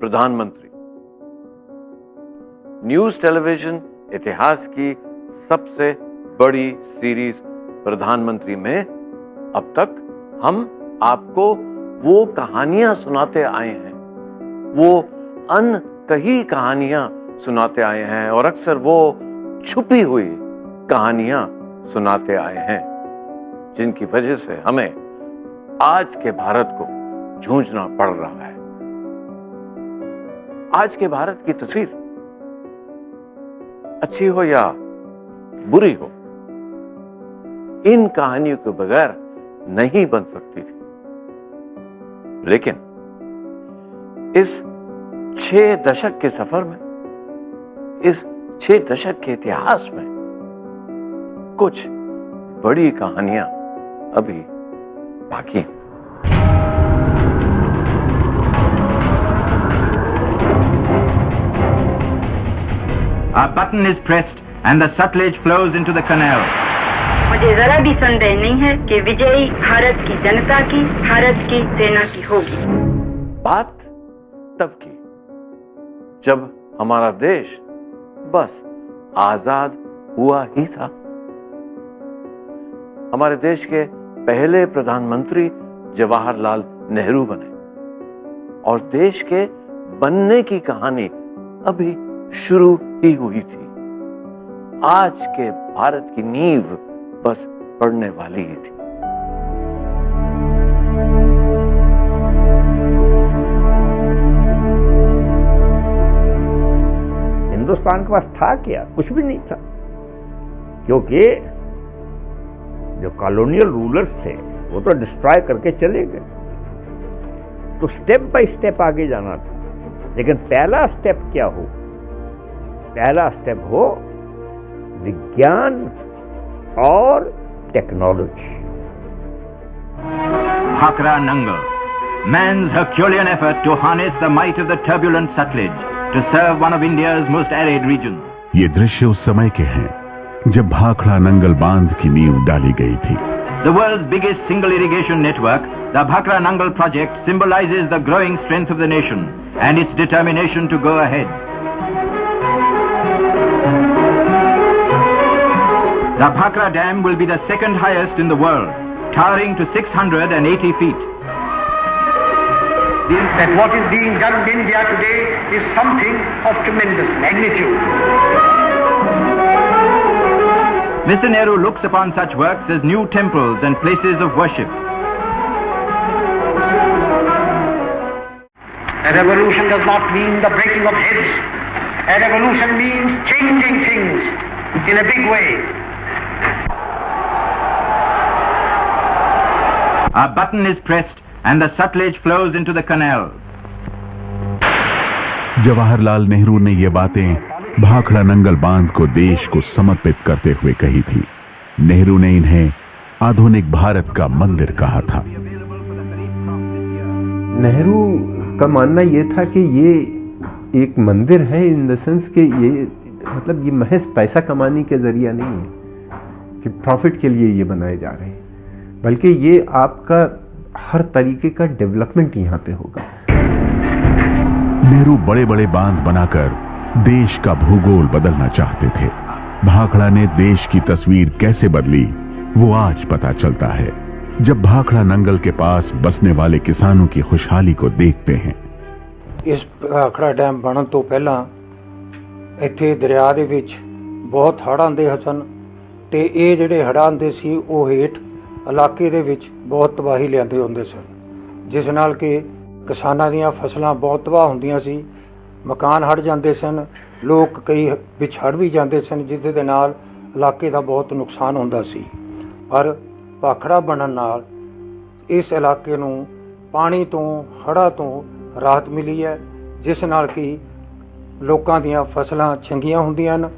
प्रधानमंत्री। News television इतिहास की सबसे बड़ी सीरीज प्रधानमंत्री में अब तक हम आपको वो कहानियां सुनाते आए हैं, वो अनकही कहानियां सुनाते आए हैं और अक्सर वो छुपी हुई कहानियां सुनाते आए हैं जिनकी वजह से हमें आज के भारत को जूझना पड़ रहा है। आज के भारत की तस्वीर अच्छी हो या बुरी हो, इन कहानियों के बगैर नहीं बन सकती थी। लेकिन इस 6 दशक के सफर में, इस 6 दशक के इतिहास में कुछ बड़ी कहानियां अभी बाकी हैं। A button is pressed and the Sutlej flows into the canal. मुझे जरा भी संदेह नहीं है कि विजयी भारत की जनता की, भारत की सेना की होगी। बात तब की जब हमारा देश बस आजाद हुआ ही था। हमारे देश के पहले प्रधानमंत्री जवाहरलाल नेहरू बने और देश के बनने की कहानी अभी शुरू ही हुई थी। आज के भारत की नींव बस पड़ने वाली ही थी। हिंदुस्तान के पास था क्या? कुछ भी नहीं था, क्योंकि जो कॉलोनियल रूलर्स थे वो तो डिस्ट्रॉय करके चले गए। तो स्टेप बाय स्टेप आगे जाना था। लेकिन पहला स्टेप क्या हो? पहला स्टेप हो विज्ञान और technology. Bhakra Nangal, man's Herculean effort to harness the might of the turbulent Sutlej to serve one of India's most arid regions. ये दृश्य उस समय के हैं जब भाखड़ा नंगल बांध की नींव डाली गई थी। The world's biggest single irrigation network, the Bhakra Nangal project symbolizes the growing strength of the nation and its determination to go ahead. The Bhakra Dam will be the second highest in the world, towering to 680 feet. That what is being done in India today is something of tremendous magnitude. Mr. Nehru looks upon such works as new temples and places of worship. A revolution does not mean the breaking of heads. A revolution means changing things in a big way. A button is pressed and the Sutlej flows into the canal. Jawaharlal Nehru ने ये बातें भाखड़ा नंगल बांध को देश को समर्पित करते हुए कही थी। नेहरू ने इन्हें आधुनिक भारत का मंदिर कहा था। नेहरू का मानना ये था कि ये एक मंदिर है, इन द सेंस कि ये मतलब ये महज पैसा कमाने के जरिया नहीं है कि प्रॉफिट के लिए ये बनाए जा रहे हैं, बल्कि ये आपका हर तरीके का डेवलपमेंट यहाँ पे होगा। नेहरू बड़े बड़े बांध बनाकर देश का भूगोल बदलना चाहते थे। भाखड़ा ने देश की तस्वीर कैसे बदली वो आज पता चलता है जब भाखड़ा नंगल के पास बसने वाले किसानों की खुशहाली को देखते हैं। इस भाखड़ा डैम बनन तो पहला इत्थे दरिया दे विच बहुत हड़ आंदे सन ते ये जिहड़े हड़ आंदे सी वो हेठ इलाके दे विच बहुत तबाही लिआंदे हुंदे सन, जिस नाल कि किसानां दीयां फसलां बहुत तबाह हुंदियां सी, मकान हड़ जांदे सन, लोग कई विछड़ भी जांदे सन, जिस दे नाल इलाके दा बहुत नुकसान हुंदा सी। पर भाखड़ा बनन नाल इस इलाके नूं पानी तो हड़ां तो राहत मिली है, जिस नाल कि लोकां दीयां फसलां चंगियां हुंदियां न।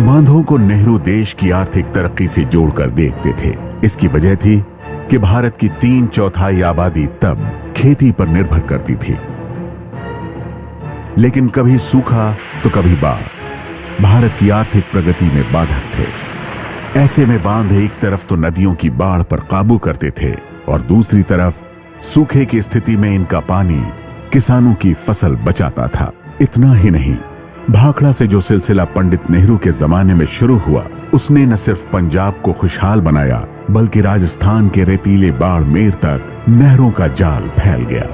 बांधों को नेहरू देश की आर्थिक तरक्की से जोड़कर देखते थे। इसकी वजह थी कि भारत की 3/4 आबादी तब खेती पर निर्भर करती थी। लेकिन कभी सूखा तो कभी बाढ़ भारत की आर्थिक प्रगति में बाधक थे। ऐसे में बांध एक तरफ तो नदियों की बाढ़ पर काबू करते थे और दूसरी तरफ सूखे की स्थिति में इनका पानी किसानों की फसल बचाता था। इतना ही नहीं, भाखड़ा से जो सिलसिला पंडित नेहरू के जमाने में शुरू हुआ, उसने न सिर्फ पंजाब को खुशहाल बनाया, बल्कि राजस्थान के रेतीले बाड़मेर तक नहरों का जाल फैल गया।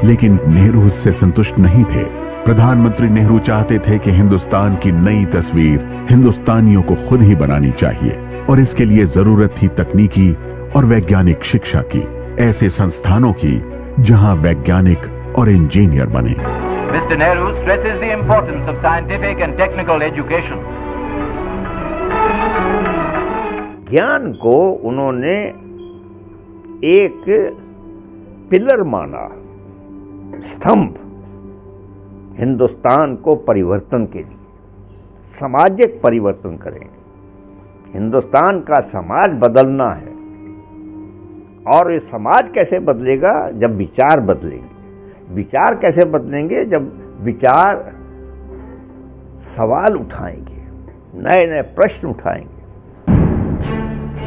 लेकिन नेहरू इससे संतुष्ट नहीं थे। प्रधानमंत्री नेहरू चाहते थे कि हिंदुस्तान की नई तस्वीर हिंदुस्तानियों को खुद ही बनानी चाहिए, और इसके लिए जरूरत थी तकनीकी और वैज्ञानिक शिक्षा की, ऐसे संस्थानों की जहां वैज्ञानिक और इंजीनियर बने। Mr. Nehru stresses the importance of scientific and technical education. ज्ञान को उन्होंने एक पिलर माना, स्तंभ, हिंदुस्तान को परिवर्तन के लिए। सामाजिक परिवर्तन करेंगे, हिंदुस्तान का समाज बदलना है। और ये समाज कैसे बदलेगा? जब विचार बदलेंगे। विचार कैसे बदलेंगे? जब विचार सवाल उठाएंगे, नए नए प्रश्न उठाएंगे।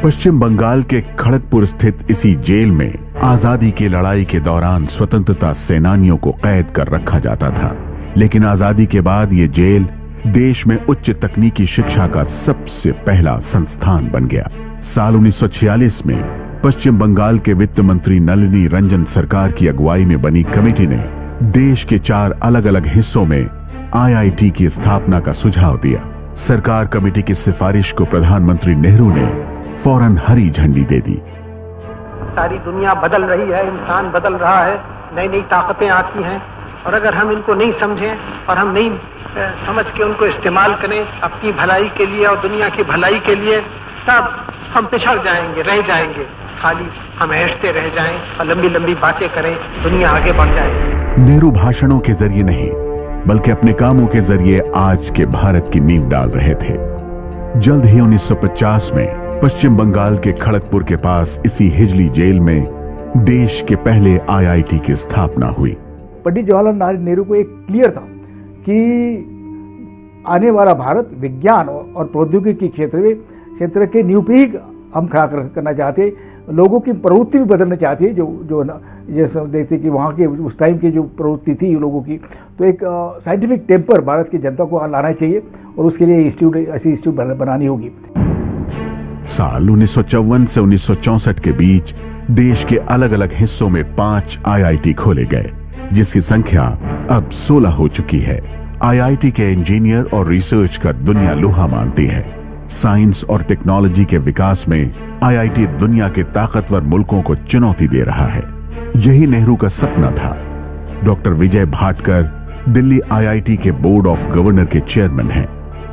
पश्चिम बंगाल के खड़गपुर स्थित इसी जेल में आजादी की लड़ाई के दौरान स्वतंत्रता सेनानियों को कैद कर रखा जाता था। लेकिन आजादी के बाद ये जेल देश में उच्च तकनीकी शिक्षा का सबसे पहला संस्थान बन गया। साल 1946 में पश्चिम बंगाल के वित्त मंत्री नलिनी रंजन सरकार की अगुवाई में बनी कमेटी ने देश के 4 अलग अलग हिस्सों में IIT की स्थापना का सुझाव दिया। सरकार कमेटी की सिफारिश को प्रधानमंत्री नेहरू ने फौरन हरी झंडी दे दी। सारी दुनिया बदल रही है, इंसान बदल रहा है, नई नई ताकतें आती हैं, और अगर हम इनको नहीं समझें और हम नहीं समझ के उनको इस्तेमाल करें अपनी भलाई के लिए और दुनिया की भलाई के लिए, तब हम पिछड़ जाएंगे, रह जाएंगे। खाली हम ऐशते रह जाएं और लंबी लंबी बातें करें, दुनिया आगे बढ़ जाएगी। नेहरू भाषणों के जरिए नहीं, बल्कि अपने कामों के जरिए आज के भारत की नींव डाल रहे थे। जल्द ही 1950 में पश्चिम बंगाल के खड़गपुर के पास इसी हिजली जेल में देश के पहले IIT की स्थापना हुई। पंडित जवाहरलाल नेहरू को एक क्लियर था कि आने वाला भारत विज्ञान और प्रौद्योगिकी क्षेत्र के नींव पे ही हम खड़ा करना चाहते हैं। लोगों की प्रवृत्ति भी बदलना चाहती है, जो जैसे देखते कि वहाँ के उस टाइम की जो प्रवृत्ति थी लोगों की, तो एक साइंटिफिक टेम्पर भारत की जनता को लाना चाहिए और उसके लिए ऐसी इंस्टीट्यूट बनानी होगी। साल 1954 से 1964 के बीच देश के अलग अलग हिस्सों में 5 IIT खोले गए, जिसकी संख्या अब 16 हो चुकी है। IIT के इंजीनियर और रिसर्च का दुनिया लोहा मानती है। साइंस और टेक्नोलॉजी के विकास में IIT दुनिया के ताकतवर मुल्कों को चुनौती दे रहा है। यही नेहरू का सपना था। डॉक्टर विजय भाटकर दिल्ली IIT के बोर्ड ऑफ गवर्नर के चेयरमैन हैं।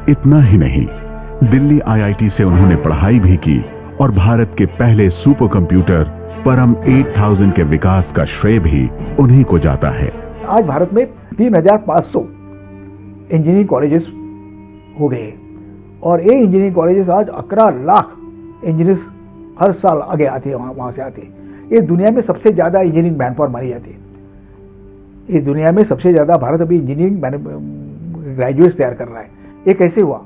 इतना ही नहीं, दिल्ली IIT से उन्होंने पढ़ाई भी की और भारत के पहले सुपर कंप्यूटर परम 8000 के विकास का श्रेय भी उन्हीं को जाता है। आज भारत में 3500 इंजीनियरिंग कॉलेजेस हो गए और ये इंजीनियरिंग कॉलेजेस आज 11 लाख इंजीनियर्स हर साल आगे आते हैं, वहां से आते हैं। ये दुनिया में सबसे ज्यादा इंजीनियरिंग मैनपावर मानी जाती है। ये दुनिया में सबसे ज्यादा भारत अभी इंजीनियरिंग ग्रेजुएट्स तैयार कर रहा है। ये कैसे हुआ?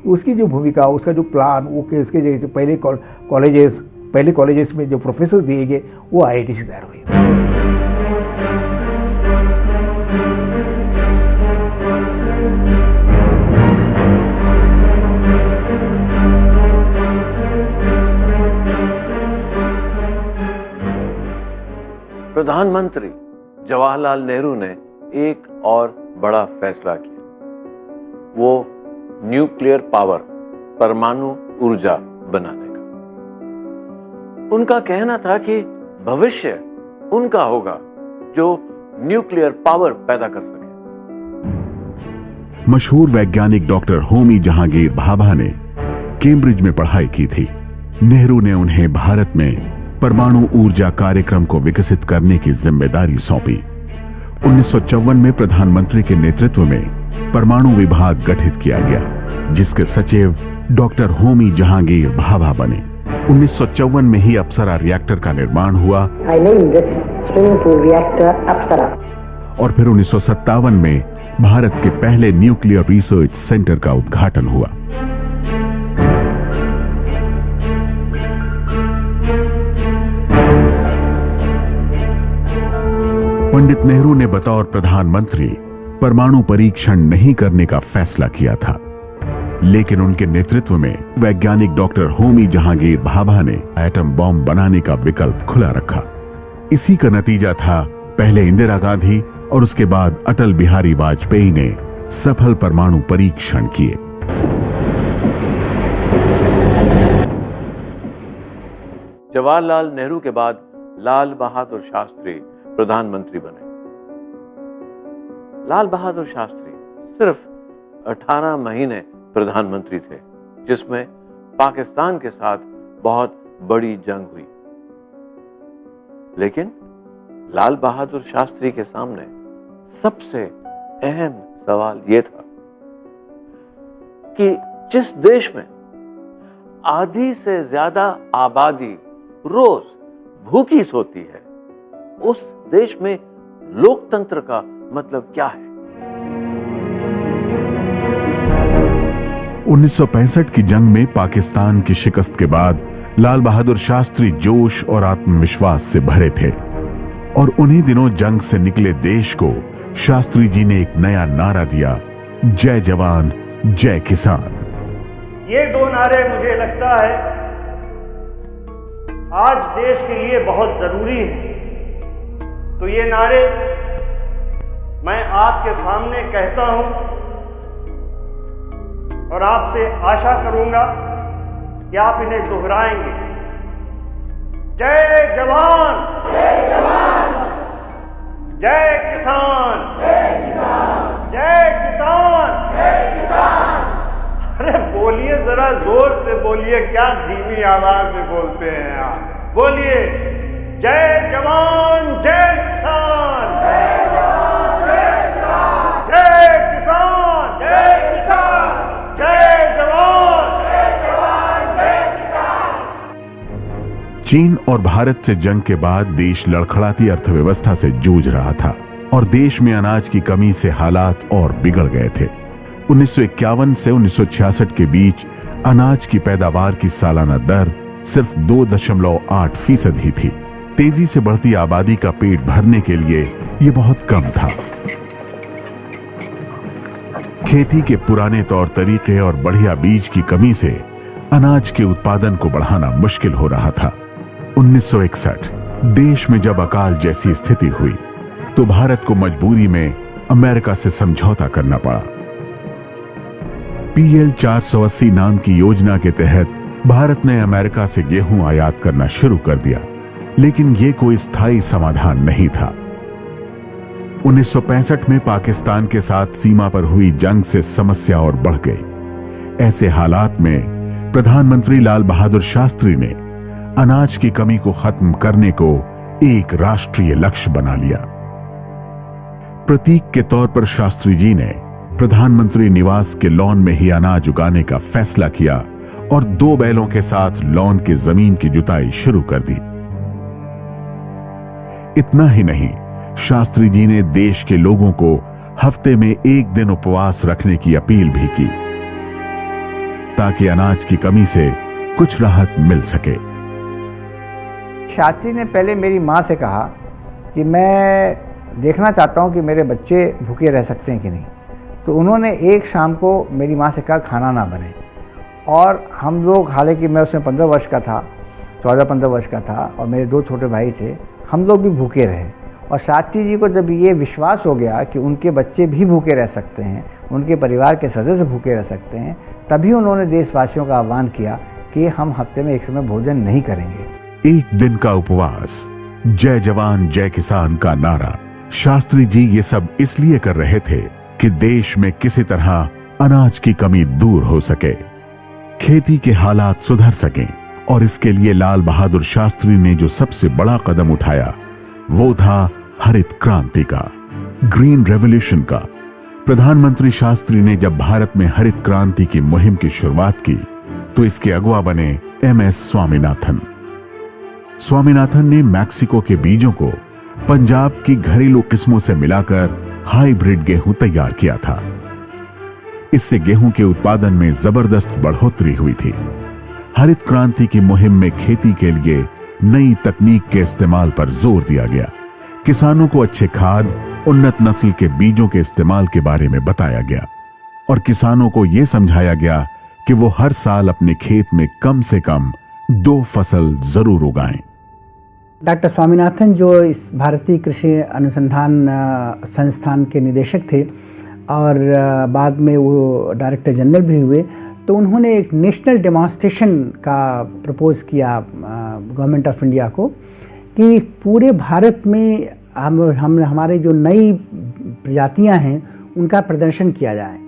उसकी जो भूमिका, उसका जो प्लान, वो उसके जो पहले कॉलेजेस में जो प्रोफेसर दिए गए वो IIT से तैयार हुए। प्रधानमंत्री जवाहरलाल नेहरू ने एक और बड़ा फैसला किया, वो न्यूक्लियर पावर, परमाणु ऊर्जा बनाने का। उनका कहना था कि भविष्य उनका होगा जो न्यूक्लियर पावर पैदा कर सके। मशहूर वैज्ञानिक डॉक्टर होमी जहांगीर भाभा ने कैम्ब्रिज में पढ़ाई की थी। नेहरू ने उन्हें भारत में परमाणु ऊर्जा कार्यक्रम को विकसित करने की जिम्मेदारी सौंपी। 1954 में प्रधानमंत्री के नेतृत्व में परमाणु विभाग गठित किया गया, जिसके सचिव डॉक्टर होमी जहांगीर भाभा बने। 1954 में ही अप्सरा रिएक्टर का निर्माण हुआ और फिर 1957 में भारत के पहले न्यूक्लियर रिसर्च सेंटर का उद्घाटन हुआ। पंडित नेहरू ने बतौर प्रधानमंत्री परमाणु परीक्षण नहीं करने का फैसला किया था, लेकिन उनके नेतृत्व में वैज्ञानिक डॉक्टर होमी जहांगीर भाभा ने एटम बॉम्ब बनाने का विकल्प खुला रखा। इसी का नतीजा था पहले इंदिरा गांधी और उसके बाद अटल बिहारी वाजपेयी ने सफल परमाणु परीक्षण किए। जवाहरलाल नेहरू के बाद लाल बहादुर शास्त्री प्रधानमंत्री बने। लाल बहादुर शास्त्री सिर्फ 18 महीने प्रधानमंत्री थे, जिसमें पाकिस्तान के साथ बहुत बड़ी जंग हुई। लेकिन लाल बहादुर शास्त्री के सामने सबसे अहम सवाल यह था कि जिस देश में आधी से ज्यादा आबादी रोज भूखी सोती है, उस देश में लोकतंत्र का मतलब क्या है? 1965 की जंग में पाकिस्तान की शिकस्त के बाद लाल बहादुर शास्त्री जोश और आत्मविश्वास से भरे थे और उन्हीं दिनों जंग से निकले देश को शास्त्री जी ने एक नया नारा दिया, जय जवान जय किसान। ये दो नारे मुझे लगता है आज देश के लिए बहुत जरूरी है। तो ये नारे मैं आपके सामने कहता हूं और आपसे आशा करूंगा कि आप इन्हें दोहराएंगे। जय जवान जय किसान, जय किसान जय किसान। अरे बोलिए, जरा जोर से बोलिए, क्या धीमी आवाज में बोलते हैं आप। बोलिए, जय जवान जय किसान, जय जवान जय किसान, जय किसान जय किसान, जय जवान जय किसान। चीन और भारत से जंग के बाद देश लड़खड़ाती अर्थव्यवस्था से जूझ रहा था और देश में अनाज की कमी से हालात और बिगड़ गए थे। 1951 से 1966 के बीच अनाज की पैदावार की सालाना दर सिर्फ 2.8% ही थी। तेजी से बढ़ती आबादी का पेट भरने के लिए यह बहुत कम था। खेती के पुराने तौर तरीके और बढ़िया बीज की कमी से अनाज के उत्पादन को बढ़ाना मुश्किल हो रहा था। 1961 देश में जब अकाल जैसी स्थिति हुई तो भारत को मजबूरी में अमेरिका से समझौता करना पड़ा। PL 480 नाम की योजना के तहत भारत ने अमेरिका से गेहूं आयात करना शुरू कर दिया, लेकिन यह कोई स्थायी समाधान नहीं था। 1965 में पाकिस्तान के साथ सीमा पर हुई जंग से समस्या और बढ़ गई। ऐसे हालात में प्रधानमंत्री लाल बहादुर शास्त्री ने अनाज की कमी को खत्म करने को एक राष्ट्रीय लक्ष्य बना लिया। प्रतीक के तौर पर शास्त्री जी ने प्रधानमंत्री निवास के लॉन में ही अनाज उगाने का फैसला किया और 2 बैलों के साथ लॉन की जमीन की जुताई शुरू कर दी। इतना ही नहीं, शास्त्री जी ने देश के लोगों को हफ्ते में 1 दिन उपवास रखने की अपील भी की ताकि अनाज की कमी से कुछ राहत मिल सके। शास्त्री ने पहले मेरी माँ से कहा कि मैं देखना चाहता हूँ कि मेरे बच्चे भूखे रह सकते हैं कि नहीं। तो उन्होंने एक शाम को मेरी माँ से कहा खाना ना बने, और हम लोग, हालांकि मैं उसमें 15 वर्ष का था, 14-15 वर्ष का था और मेरे 2 छोटे भाई थे, हम लोग भी भूखे रहे। और शास्त्री जी को जब ये विश्वास हो गया कि उनके बच्चे भी भूखे रह सकते हैं, उनके परिवार के सदस्य भूखे रह सकते हैं, तभी उन्होंने देशवासियों का आह्वान किया कि हम हफ्ते में एक समय भोजन नहीं करेंगे। 1 दिन का उपवास, जय जवान जय किसान का नारा। शास्त्री जी ये सब इसलिए कर रहे थे कि देश में किसी तरह अनाज की कमी दूर हो सके, खेती के हालात सुधर सकें, और इसके लिए लाल बहादुर शास्त्री ने जो सबसे बड़ा कदम उठाया वो था हरित क्रांति का, ग्रीन रेवोल्यूशन का। प्रधानमंत्री शास्त्री ने जब भारत में हरित क्रांति की मुहिम की शुरुआत की तो इसके अगुवा बने MS स्वामीनाथन। स्वामीनाथन ने मैक्सिको के बीजों को पंजाब की घरेलू किस्मों से मिलाकर हाइब्रिड गेहूं तैयार किया था। इससे गेहूं के उत्पादन में जबरदस्त बढ़ोतरी हुई थी। हरित क्रांति की मुहिम में खेती के लिए नई तकनीक के इस्तेमाल पर जोर दिया गया। किसानों को अच्छे खाद, उन्नत नस्ल के बीजों के इस्तेमाल के बारे में बताया गया और किसानों को यह समझाया गया कि वो हर साल अपने खेत में कम से कम 2 फसल जरूर उगाएं। डॉक्टर स्वामीनाथन जो इस भारतीय कृषि अनुसंधान संस्थान के निदेशक थे और बाद में वो डायरेक्टर जनरल भी हुए, तो उन्होंने एक नेशनल डेमोन्स्ट्रेशन का प्रपोज किया गवर्नमेंट ऑफ इंडिया को कि पूरे भारत में हम हमारे जो नई प्रजातियां हैं उनका प्रदर्शन किया जाए।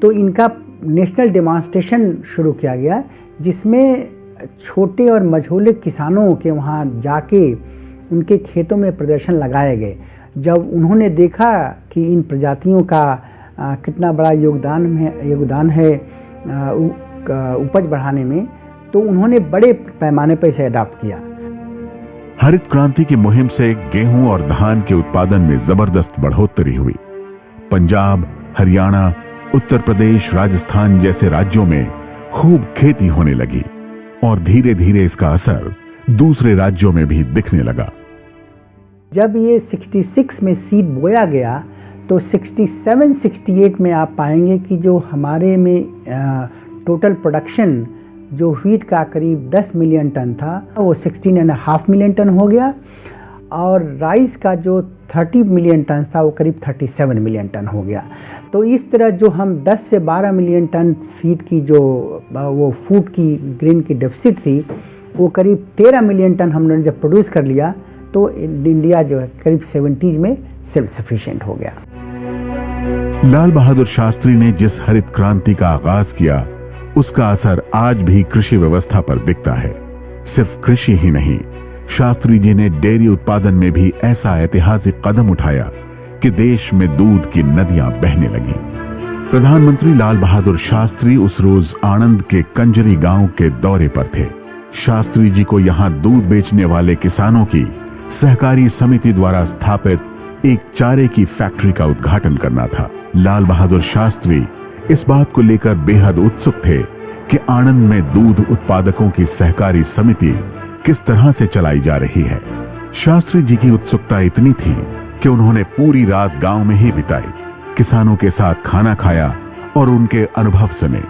तो इनका नेशनल डेमोन्स्ट्रेशन शुरू किया गया, जिसमें छोटे और मझोले किसानों के वहाँ जाके उनके खेतों में प्रदर्शन लगाए गए। जब उन्होंने देखा कि इन प्रजातियों का कितना बड़ा योगदान है उपज बढ़ाने में, तो उन्होंने बड़े पैमाने पर इसे अडॉप्ट किया। हरित क्रांति की मुहिम से गेहूं और धान के उत्पादन में जबरदस्त बढ़ोतरी हुई। पंजाब, हरियाणा, उत्तर प्रदेश, राजस्थान जैसे राज्यों में खूब खेती होने लगी और धीरे धीरे इसका असर दूसरे राज्यों में भी दिखने लगा। जब ये 66 में सीड बोया गया तो 67-68 में आप पाएंगे कि जो हमारे में टोटल प्रोडक्शन जो व्हीट का करीब 10 मिलियन टन था वो 16.5 मिलियन टन हो गया, और राइस का जो 30 मिलियन टन था वो करीब 37 मिलियन टन हो गया। तो इस तरह जो हम 10 से 12 मिलियन टन फीड की जो वो फूड की ग्रेन की डेफिसिट थी, वो करीब 13 मिलियन टन हमने जब प्रोड्यूस कर लिया तो इंडिया जो है करीब 70s में सेल्फ सफिशिएंट हो गया। लाल बहादुर शास्त्री ने जिस हरित क्रांति का आगाज किया उसका असर आज भी कृषि व्यवस्था पर दिखता है। सिर्फ कृषि ही नहीं, शास्त्री जी ने डेयरी उत्पादन में भी ऐसा ऐतिहासिक कदम उठाया कि देश में दूध की नदियां बहने लगी। प्रधानमंत्री लाल बहादुर शास्त्री उस रोज आणंद के कंजरी गांव के दौरे पर थे। शास्त्री जी को यहां दूध बेचने वाले किसानों की सहकारी समिति द्वारा स्थापित एक चारे की फैक्ट्री का उद्घाटन करना था। लाल बहादुर शास्त्री इस बात को लेकर बेहद उत्सुक थे कि आणंद में दूध उत्पादकों की सहकारी समिति किस तरह से चलाई जा रही है। शास्त्री जी की उत्सुकता इतनी थी कि उन्होंने पूरी रात गांव में ही बिताई, किसानों के साथ खाना खाया और उनके अनुभव सुने।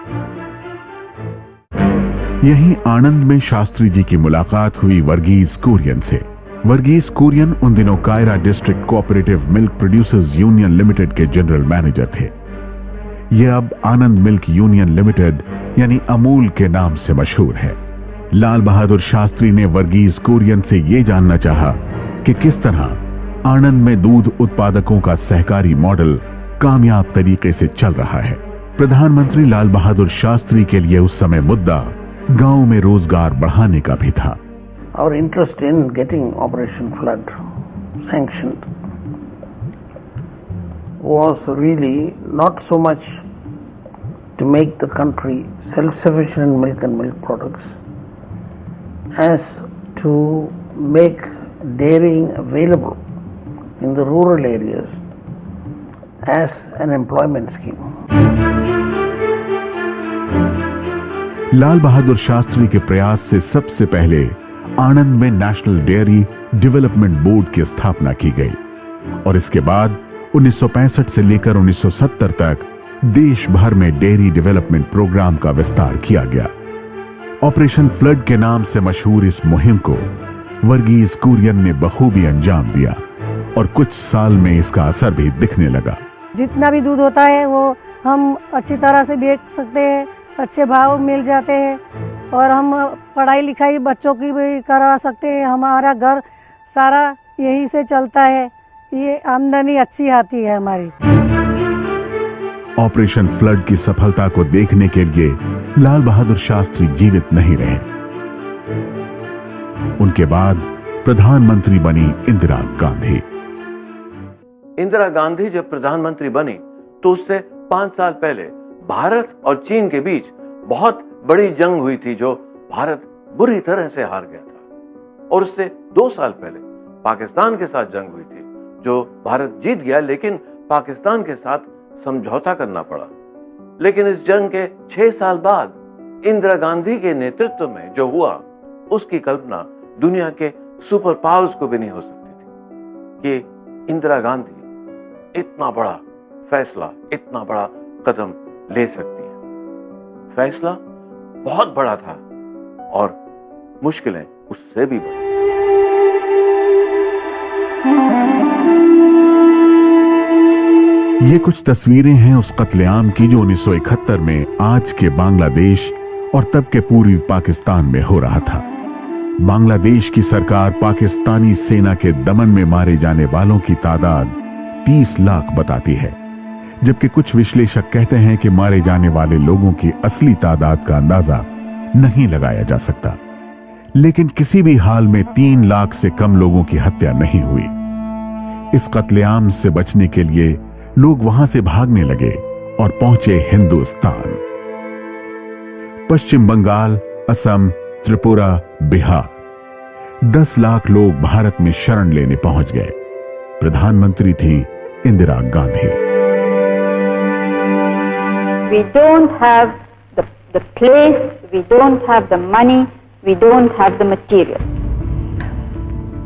यहीं आणंद में शास्त्री जी की मुलाकात हुई वर्गीज कुरियन से। वर्गीज कुरियन उन दिनों Kaira district cooperative milk producers union limited के जनरल मैनेजर थे। ये अब आनंद मिल्क यूनियन लिमिटेड यानी अमूल के नाम से मशहूर है। लाल बहादुर शास्त्री ने वर्गीज कुरियन से ये जानना चाहा कि किस तरह आणंद में दूध उत्पादकों का सहकारी मॉडल कामयाब तरीके से चल रहा है। प्रधानमंत्री लाल बहादुर शास्त्री के लिए उस समय मुद्दा गांव में रोजगार बढ़ाने का भी था। Our interest in getting Operation Flood sanctioned was really not so much to make the country self-sufficient in milk and milk products as to make dairying available in the rural areas as an employment scheme. Lal Bahadur Shastri के प्रयास से सबसे पहले आणंद में national dairy development board की स्थापना की गई और इसके बाद 1965 से लेकर 1970 तक देश भर में डेयरी डेवलपमेंट प्रोग्राम का विस्तार किया गया। ऑपरेशन फ्लड के नाम से मशहूर इस मुहिम को वर्गीज कुरियन ने बखूबी अंजाम दिया और कुछ साल में इसका असर भी दिखने लगा। जितना भी दूध होता है वो हम अच्छी तरह से बेच सकते हैं, अच्छे भाव मिल जाते हैं और हम पढ़ाई लिखाई बच्चों की भी करा सकते हैं। हमारा घर सारा यही से चलता है, ये आमदनी अच्छी आती है हमारी। ऑपरेशन फ्लड की सफलता को देखने के लिए लाल बहादुर शास्त्री जीवित नहीं रहे। उनके बाद प्रधानमंत्री बनी इंदिरा गांधी। इंदिरा गांधी जब प्रधानमंत्री बनी तो उससे 5 साल पहले भारत और चीन के बीच बहुत बड़ी जंग हुई थी जो भारत बुरी तरह से हार गया था, और उससे 2 साल पहले पाकिस्तान के साथ जंग हुई थी जो भारत जीत गया, लेकिन पाकिस्तान के साथ समझौता करना पड़ा। लेकिन इस जंग के 6 साल बाद इंदिरा गांधी के नेतृत्व में जो हुआ उसकी कल्पना दुनिया के सुपर पावर्स को भी नहीं हो सकती थी। कि इंदिरा गांधी इतना बड़ा फैसला, इतना बड़ा कदम ले सकती है। फैसला बहुत बड़ा था और मुश्किलें उससे भी बड़ी। ये कुछ तस्वीरें हैं उस कत्लेआम की जो 1971 में आज के बांग्लादेश और तब के पूर्वी पाकिस्तान में हो रहा था। बांग्लादेश की सरकार पाकिस्तानी सेना के दमन में मारे जाने वालों की तादाद 30 लाख बताती है, जबकि कुछ विश्लेषक कहते हैं कि मारे जाने वाले लोगों की असली तादाद का अंदाजा नहीं लगाया जा सकता। लेकिन किसी भी हाल में 3 लाख से कम लोगों की हत्या नहीं हुई। इस कत्लेआम से बचने के लिए लोग वहां से भागने लगे और पहुंचे हिंदुस्तान। पश्चिम बंगाल, असम, त्रिपुरा, बिहार 10 लाख लोग भारत में शरण लेने पहुंच गए। प्रधानमंत्री थी Indira Gandhi. We don't have the place, we don't have the money, we don't have the material.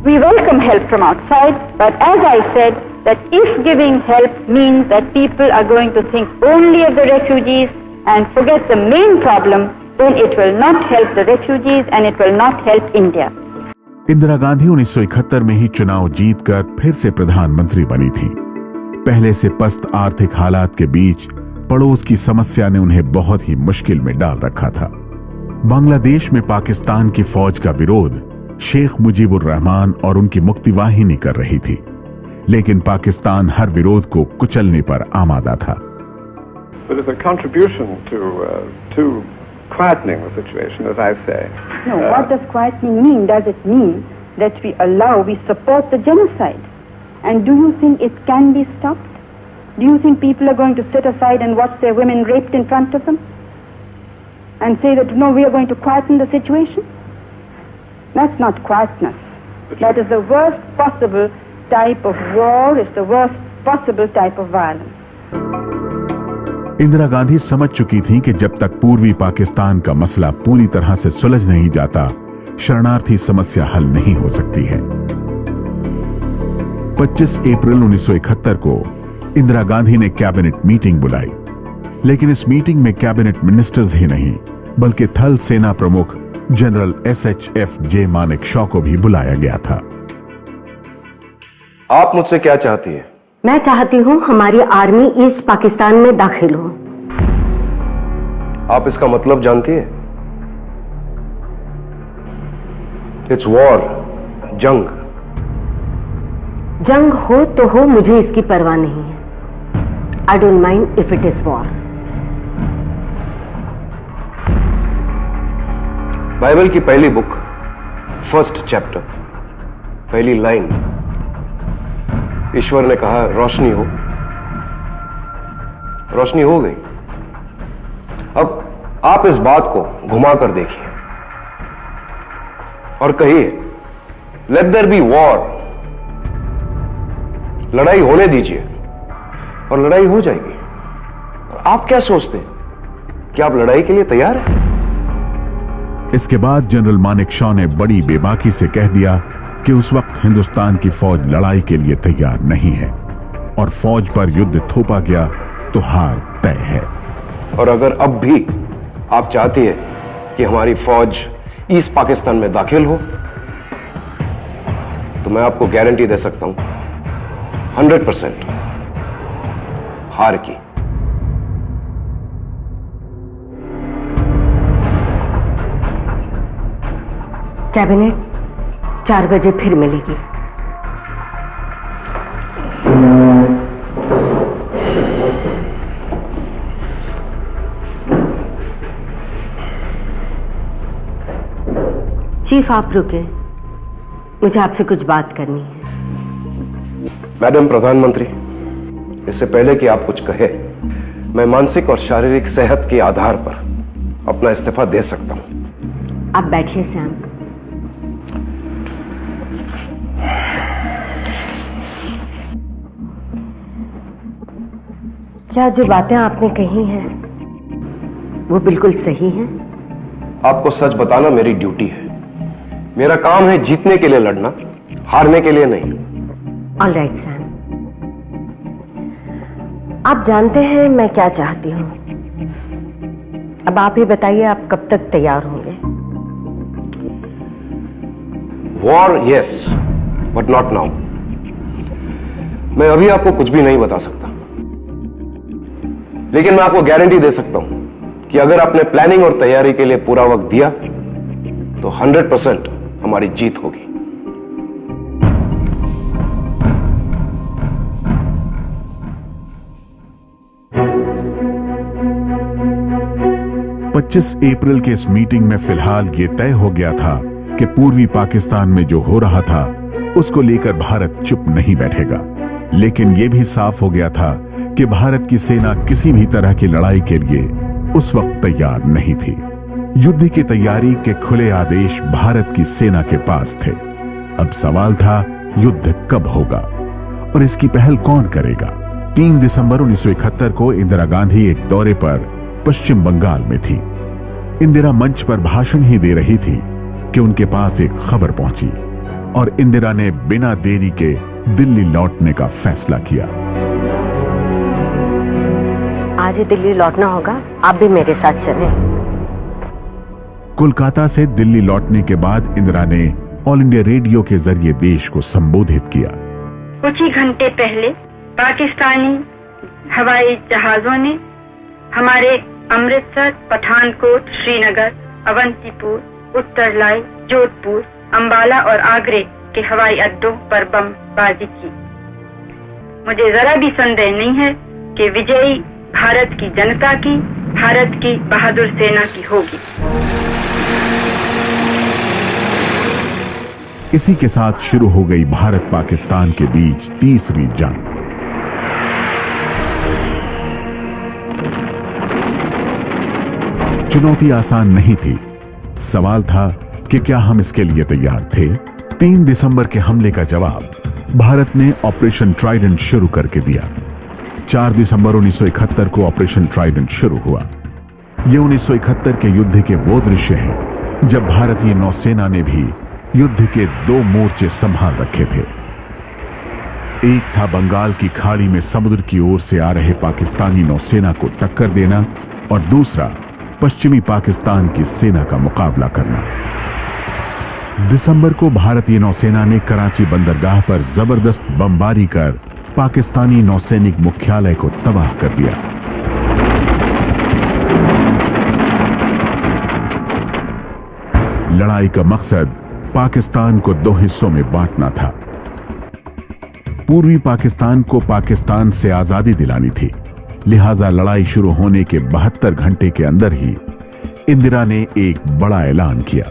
We welcome help from outside, but as I said, that if giving help means that people are going to think only of the refugees and forget the main problem, then it will not help the refugees and it will not help India. Indira Gandhi 1971 में ही चुनाव जीतकर फिर से प्रधानमंत्री बनी थी। पहले से पस्त आर्थिक हालात के बीच पड़ोस की समस्या ने उन्हें बहुत ही मुश्किल में डाल रखा था। बांग्लादेश में पाकिस्तान की फौज का विरोध शेख मुजीबुर रहमान और उनकी मुक्तिवाहिनी कर रही थी, लेकिन पाकिस्तान हर विरोध को कुचलने पर आमादा था। But it's a contribution to quietening the situation, as I say. No, what does quietening mean? Does it mean that we support the genocide? And do you think it can be stopped? Do you think people are going to sit aside and watch their women raped in front of them? And say that, no, we are going to quieten the situation? That's not quietness. That is the worst possible type of war, it's the worst possible type of violence. Indira Gandhi समझ चुकी थी कि जब तक पूर्वी पाकिस्तान का मसला पूरी तरह से सुलझ नहीं जाता, शरणार्थी समस्या हल नहीं हो सकती है। 25 अप्रैल 1971 को इंदिरा गांधी ने कैबिनेट मीटिंग बुलाई, लेकिन इस मीटिंग में कैबिनेट मिनिस्टर्स ही नहीं बल्कि थल सेना प्रमुख जनरल SHF जे मानेकशॉ को भी बुलाया गया था। आप मुझसे क्या चाहती हैं? मैं चाहती हूं हमारी आर्मी ईस्ट पाकिस्तान में दाखिल हो। आप इसका मतलब जानती हैं? इट्स वॉर, जंग। जंग हो तो हो, मुझे इसकी परवाह नहीं है। I don't mind if it is war. Bible की पहली बुक, फर्स्ट चैप्टर, पहली लाइन, ईश्वर ने कहा रोशनी हो, रोशनी हो गई। अब आप इस बात को घुमा कर देखिए और कहिए लेट देयर बी वॉर, लड़ाई होने दीजिए और लड़ाई हो जाएगी। और आप क्या सोचते हैं कि आप लड़ाई के लिए तैयार हैं? इसके बाद जनरल मानेकशॉ ने बड़ी बेबाकी से कह दिया कि उस वक्त हिंदुस्तान की फौज लड़ाई के लिए तैयार नहीं है और फौज पर युद्ध थोपा गया तो हार तय है। और अगर अब भी आप चाहती है कि हमारी फौज ईस्ट पाकिस्तान में दाखिल हो, तो मैं आपको गारंटी दे सकता हूं 100% हार की। कैबिनेट 4 बजे फिर मिलेगी। चीफ आप रुके, मुझे आपसे कुछ बात करनी है। मैडम प्रधानमंत्री, इससे पहले कि आप कुछ कहे, मैं मानसिक और शारीरिक सेहत के आधार पर अपना इस्तीफा दे सकता हूं। आप बैठिए सैम। क्या जो बातें आपने कही हैं वो बिल्कुल सही हैं? आपको सच बताना मेरी ड्यूटी है। मेरा काम है जीतने के लिए लड़ना, हारने के लिए नहीं। ऑल राइट सैम, आप जानते हैं मैं क्या चाहती हूं। अब आप ही बताइए, आप कब तक तैयार होंगे? War yes, but not now. मैं अभी आपको कुछ भी नहीं बता सकता, लेकिन मैं आपको गारंटी दे सकता हूं कि अगर आपने प्लानिंग और तैयारी के लिए पूरा वक्त दिया तो 100% हमारी जीत होगी। पच्चीस अप्रैल के इस मीटिंग में फिलहाल ये तय हो गया था कि पूर्वी पाकिस्तान में जो हो रहा था उसको लेकर भारत चुप नहीं बैठेगा, लेकिन यह भी साफ हो गया था कि भारत की सेना किसी भी तरह की लड़ाई के लिए उस वक्त तैयार नहीं थी। युद्ध की तैयारी के खुले आदेश भारत की सेना के पास थे। अब सवाल था युद्ध कब होगा और इसकी पहल कौन करेगा। 3 दिसंबर 1971 को इंदिरा गांधी एक दौरे पर पश्चिम बंगाल में थी। इंदिरा मंच पर भाषण ही दे रही थी कि उनके पास एक खबर पहुंची और इंदिरा ने बिना देरी के दिल्ली लौटने का फैसला किया। आज ही दिल्ली लौटना होगा, आप भी मेरे साथ चलें। कोलकाता से दिल्ली लौटने के बाद इंदिरा ने ऑल इंडिया रेडियो के जरिए देश को संबोधित किया। कुछ ही घंटे पहले पाकिस्तानी हवाई जहाजों ने हमारे अमृतसर, पठानकोट, श्रीनगर, अवंतीपुर, उत्तरलाई, जोधपुर, अंबाला और आगरे के हवाई अड्डों पर बमबारी की। मुझे जरा भी संदेह नहीं है कि विजयी भारत की जनता की, भारत की बहादुर सेना की होगी। इसी के साथ शुरू हो गई भारत पाकिस्तान के बीच तीसरी जंग। चुनौती आसान नहीं थी। सवाल था कि क्या हम इसके लिए तैयार थे। 3 दिसंबर के हमले का जवाब भारत ने ऑपरेशन ट्राइडेंट शुरू करके दिया। 4 दिसंबर 1971 को ऑपरेशन ट्राइडेंट शुरू हुआ। ये 1971 के युद्ध के वो दृश्य हैं जब भारतीय नौसेना ने भी युद्ध के 2 मोर्चे संभाल रखे थे। एक था बंगाल की खाड़ी में समुद्र की ओर से आ रहे पाकिस्तानी नौसेना को टक्कर देना और दूसरा पश्चिमी पाकिस्तान की सेना का मुकाबला करना। दिसंबर को भारतीय नौसेना ने कराची बंदरगाह पर जबरदस्त बमबारी कर पाकिस्तानी नौसैनिक मुख्यालय को तबाह कर दिया। लड़ाई का मकसद पाकिस्तान को 2 हिस्सों में बांटना था। पूर्वी पाकिस्तान को पाकिस्तान से आजादी दिलानी थी, लिहाजा लड़ाई शुरू होने के 72 घंटे के अंदर ही इंदिरा ने एक बड़ा ऐलान किया।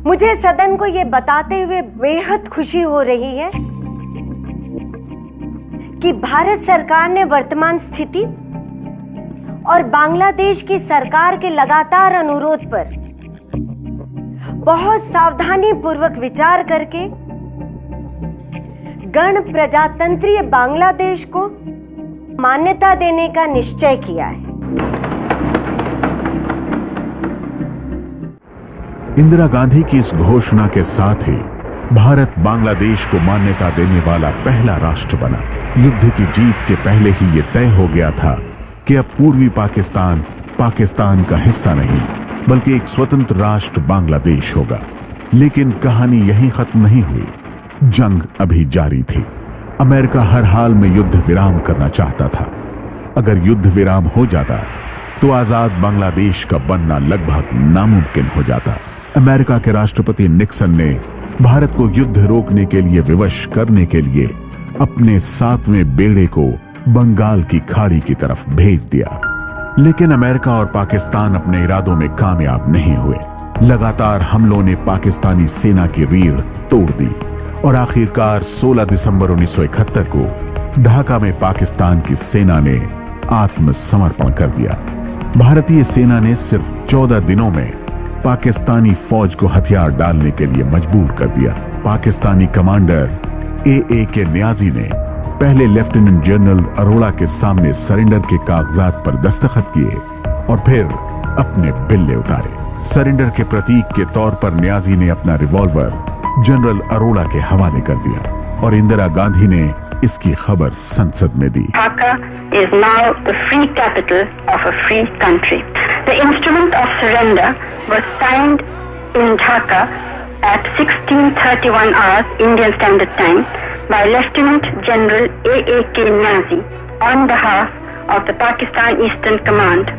मुझे सदन को यह बताते हुए बेहद खुशी हो रही है कि भारत सरकार ने वर्तमान स्थिति और बांग्लादेश की सरकार के लगातार अनुरोध पर बहुत सावधानी पूर्वक विचार करके गण प्रजातंत्रीय बांग्लादेश को मान्यता देने का निश्चय किया है। इंदिरा गांधी की इस घोषणा के साथ ही भारत बांग्लादेश को मान्यता देने वाला पहला राष्ट्र बना। युद्ध की जीत के पहले ही यह तय हो गया था कि अब पूर्वी पाकिस्तान पाकिस्तान का हिस्सा नहीं बल्कि एक स्वतंत्र राष्ट्र बांग्लादेश होगा। लेकिन कहानी यहीं खत्म नहीं हुई। जंग अभी जारी थी। अमेरिका हर हाल में युद्ध विराम करना चाहता था। अगर युद्ध विराम हो जाता तो आजाद बांग्लादेश का बनना लगभग नामुमकिन हो जाता। अमेरिका के राष्ट्रपति निक्सन ने भारत को युद्ध रोकने के लिए विवश करने के लिए अपने 7वें बेड़े को बंगाल की खाड़ी की तरफ भेज दिया। लेकिन अमेरिका और पाकिस्तान अपने इरादों में कामयाब नहीं हुए। लगातार हमलों ने पाकिस्तानी सेना की रीढ़ तोड़ दी और आखिरकार 16 दिसंबर 1971 को ढाका में पाकिस्तान की सेना ने आत्मसमर्पण कर दिया। भारतीय सेना ने सिर्फ 14 दिनों में पाकिस्तानी फौज को हथियार डालने के लिए मजबूर कर दिया। Pakistani commander A K. न्याजी ने पहले लेफ्टिनेंट जनरल अरोड़ा के सामने सरेंडर के कागजात पर दस्तखत किए और फिर अपने बिल्ले उतारे। सरेंडर के प्रतीक के तौर पर न्याजी ने अपना रिवॉल्वर जनरल अरोड़ा के हवाले कर दिया और इंदिरा गांधी ने इसकी खबर संसद में दी। Dhaka is now the free capital of a free country. The instrument of surrender was signed in Dhaka at 16:31 hours Indian Standard Time by Lieutenant General A.A.K. Niazi on behalf of the Pakistan Eastern Command.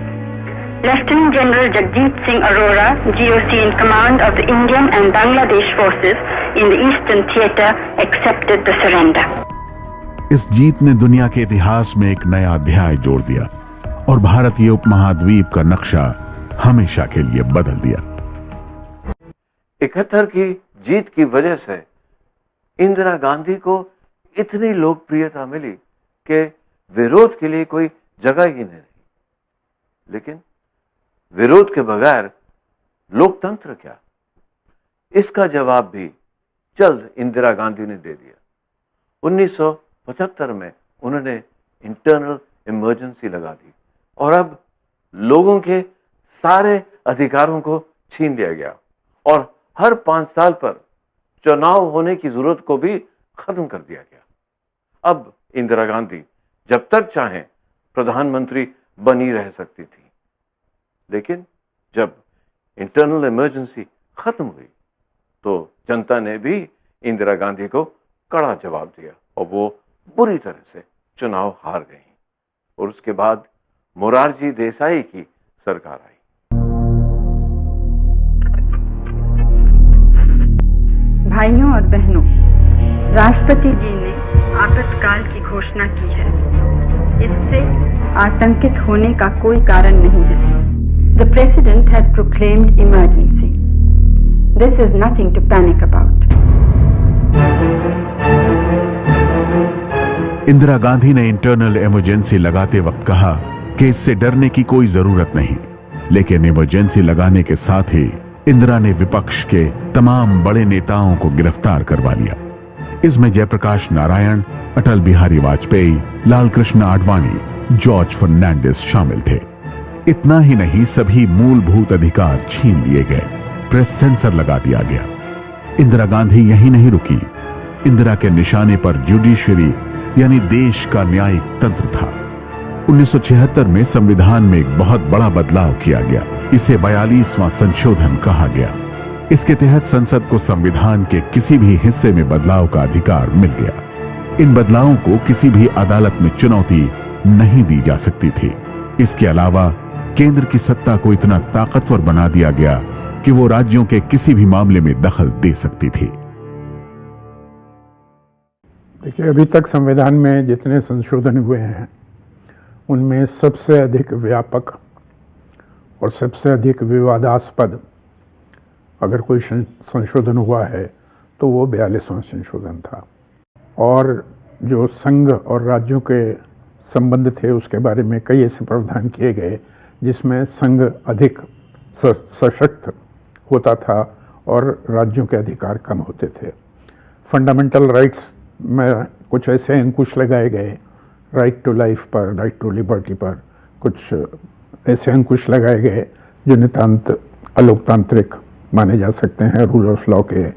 Lieutenant General Jagjit Singh Arora, GOC in command of the Indian and Bangladesh forces in the Eastern Theatre, accepted the surrender. इस जीत ने दुनिया के इतिहास में एक नया अध्याय जोड़ दिया और भारतीय उपमहाद्वीप का नक्शा हमेशा के लिए बदल दिया। 71 की जीत की वजह से इंदिरा गांधी को इतनी लोकप्रियता मिली कि विरोध के लिए कोई जगह ही नहीं रही। लेकिन विरोध के बगैर लोकतंत्र क्या, इसका जवाब भी जल्द इंदिरा गांधी ने दे दिया। 1975 में उन्होंने इंटरनल इमरजेंसी लगा दी और अब लोगों के सारे अधिकारों को छीन लिया गया और हर 5 साल पर चुनाव होने की जरूरत को भी खत्म कर दिया गया। अब इंदिरा गांधी जब तक चाहें प्रधानमंत्री बनी रह सकती थी, लेकिन जब इंटरनल इमरजेंसी खत्म हुई तो जनता ने भी इंदिरा गांधी को कड़ा जवाब दिया और वो बुरी तरह से चुनाव हार गई और उसके बाद मोरारजी देसाई की सरकार आई। भाइयों और बहनों, राष्ट्रपति जी ने आपातकाल की घोषणा की है। इससे आतंकित होने का कोई कारण नहीं है। The President has proclaimed emergency. This is nothing to panic about. Indira Gandhi ने इंटरनल इमरजेंसी लगाते वक्त कहा कि इससे डरने की कोई जरूरत नहीं, लेकिन इमरजेंसी लगाने के साथ ही इंदिरा ने विपक्ष के तमाम बड़े नेताओं को गिरफ्तार करवा लिया। इसमें जयप्रकाश नारायण, अटल बिहारी वाजपेयी, लाल कृष्ण आडवाणी, जॉर्ज फर्नांडिस शामिल थे। इतना ही नहीं, सभी मूलभूत अधिकार छीन लिए गए, प्रेस सेंसर लगा दिया गया। इंदिरा गांधी यहीं नहीं रुकी। इंदिरा के निशाने पर जुडिशरी यानी देश का न्यायिक तंत्र था। 1976 में संविधान में एक बहुत बड़ा बदलाव किया गया। इसे 42वां संशोधन कहा गया। इसके तहत संसद को संविधान के किसी भी हिस्से में बदलाव का अधिकार मिल गया। इन बदलावों को किसी भी अदालत में चुनौती नहीं दी जा सकती थी। इसके अलावा केंद्र की सत्ता को इतना ताकतवर बना दिया गया कि वो राज्यों के किसी भी मामले में दखल दे सकती थी। देखिए, अभी तक संविधान में जितने संशोधन हुए हैं उनमें सबसे अधिक व्यापक और सबसे अधिक विवादास्पद अगर कोई संशोधन हुआ है तो वो 42वां संशोधन था। और जो संघ और राज्यों के संबंध थे उसके बारे में कई ऐसे प्रावधान किए गए जिसमें संघ अधिक सशक्त होता था और राज्यों के अधिकार कम होते थे। फंडामेंटल राइट्स में कुछ ऐसे अंकुश लगाए गए, राइट टू लाइफ पर, राइट टू लिबर्टी पर कुछ ऐसे अंकुश लगाए गए जो नितांत अलोकतांत्रिक माने जा सकते हैं, रूल ऑफ लॉ के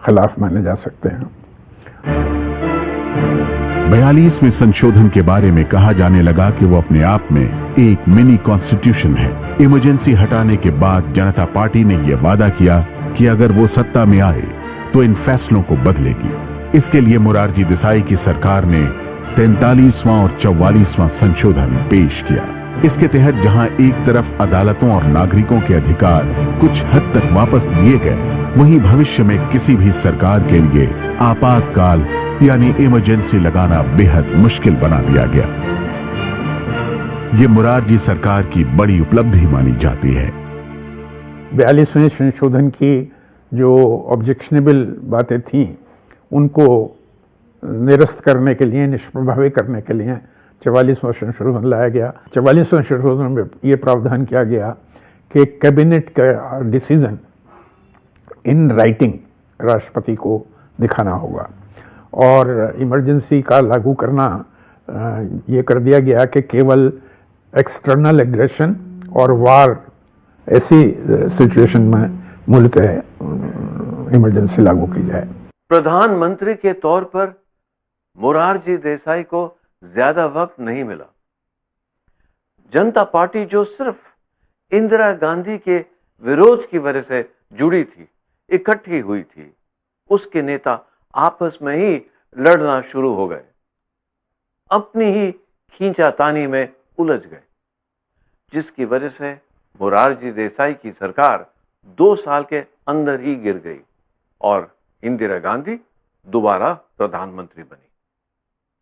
खिलाफ माने जा सकते हैं। 42वें संशोधन के बारे में कहा जाने लगा कि वो अपने आप में एक मिनी कॉन्स्टिट्यूशन है। इमरजेंसी हटाने के बाद जनता पार्टी ने यह वादा किया कि अगर वो सत्ता में आए तो इन फैसलों को बदलेगी। इसके लिए मोरारजी देसाई की सरकार ने 43वां और 44वां संशोधन पेश किया। इसके तहत जहां एक तरफ अदालतों और नागरिकों के अधिकार कुछ हद तक वापस दिए गए, वहीं भविष्य में किसी भी सरकार के लिए आपातकाल यानी इमरजेंसी लगाना बेहद मुश्किल बना दिया गया। ये मोरारजी सरकार की बड़ी उपलब्धि मानी जाती है। 42वें संशोधन की जो ऑब्जेक्शनेबल बातें थीं उनको निरस्त करने के लिए, निष्प्रभावी करने के लिए 44वां संशोधन लाया गया। 44वें संशोधन में ये प्रावधान किया गया कि कैबिनेट का डिसीजन इन राइटिंग राष्ट्रपति को दिखाना होगा और इमरजेंसी का लागू करना ये कर दिया गया कि केवल एक्सटर्नल एग्रेशन और वार ऐसी सिचुएशन में मूलतः इमरजेंसी लागू की जाए। प्रधानमंत्री के तौर पर मोरारजी देसाई को ज्यादा वक्त नहीं मिला। जनता पार्टी जो सिर्फ इंदिरा गांधी के विरोध की वजह से जुड़ी थी, इकट्ठी हुई थी, उसके नेता आपस में ही लड़ना शुरू हो गए, अपनी ही खींचातानी में उलझ गए, जिसकी वजह से मोरारजी देसाई की सरकार 2 साल के अंदर ही गिर गई और इंदिरा गांधी दोबारा प्रधानमंत्री बनी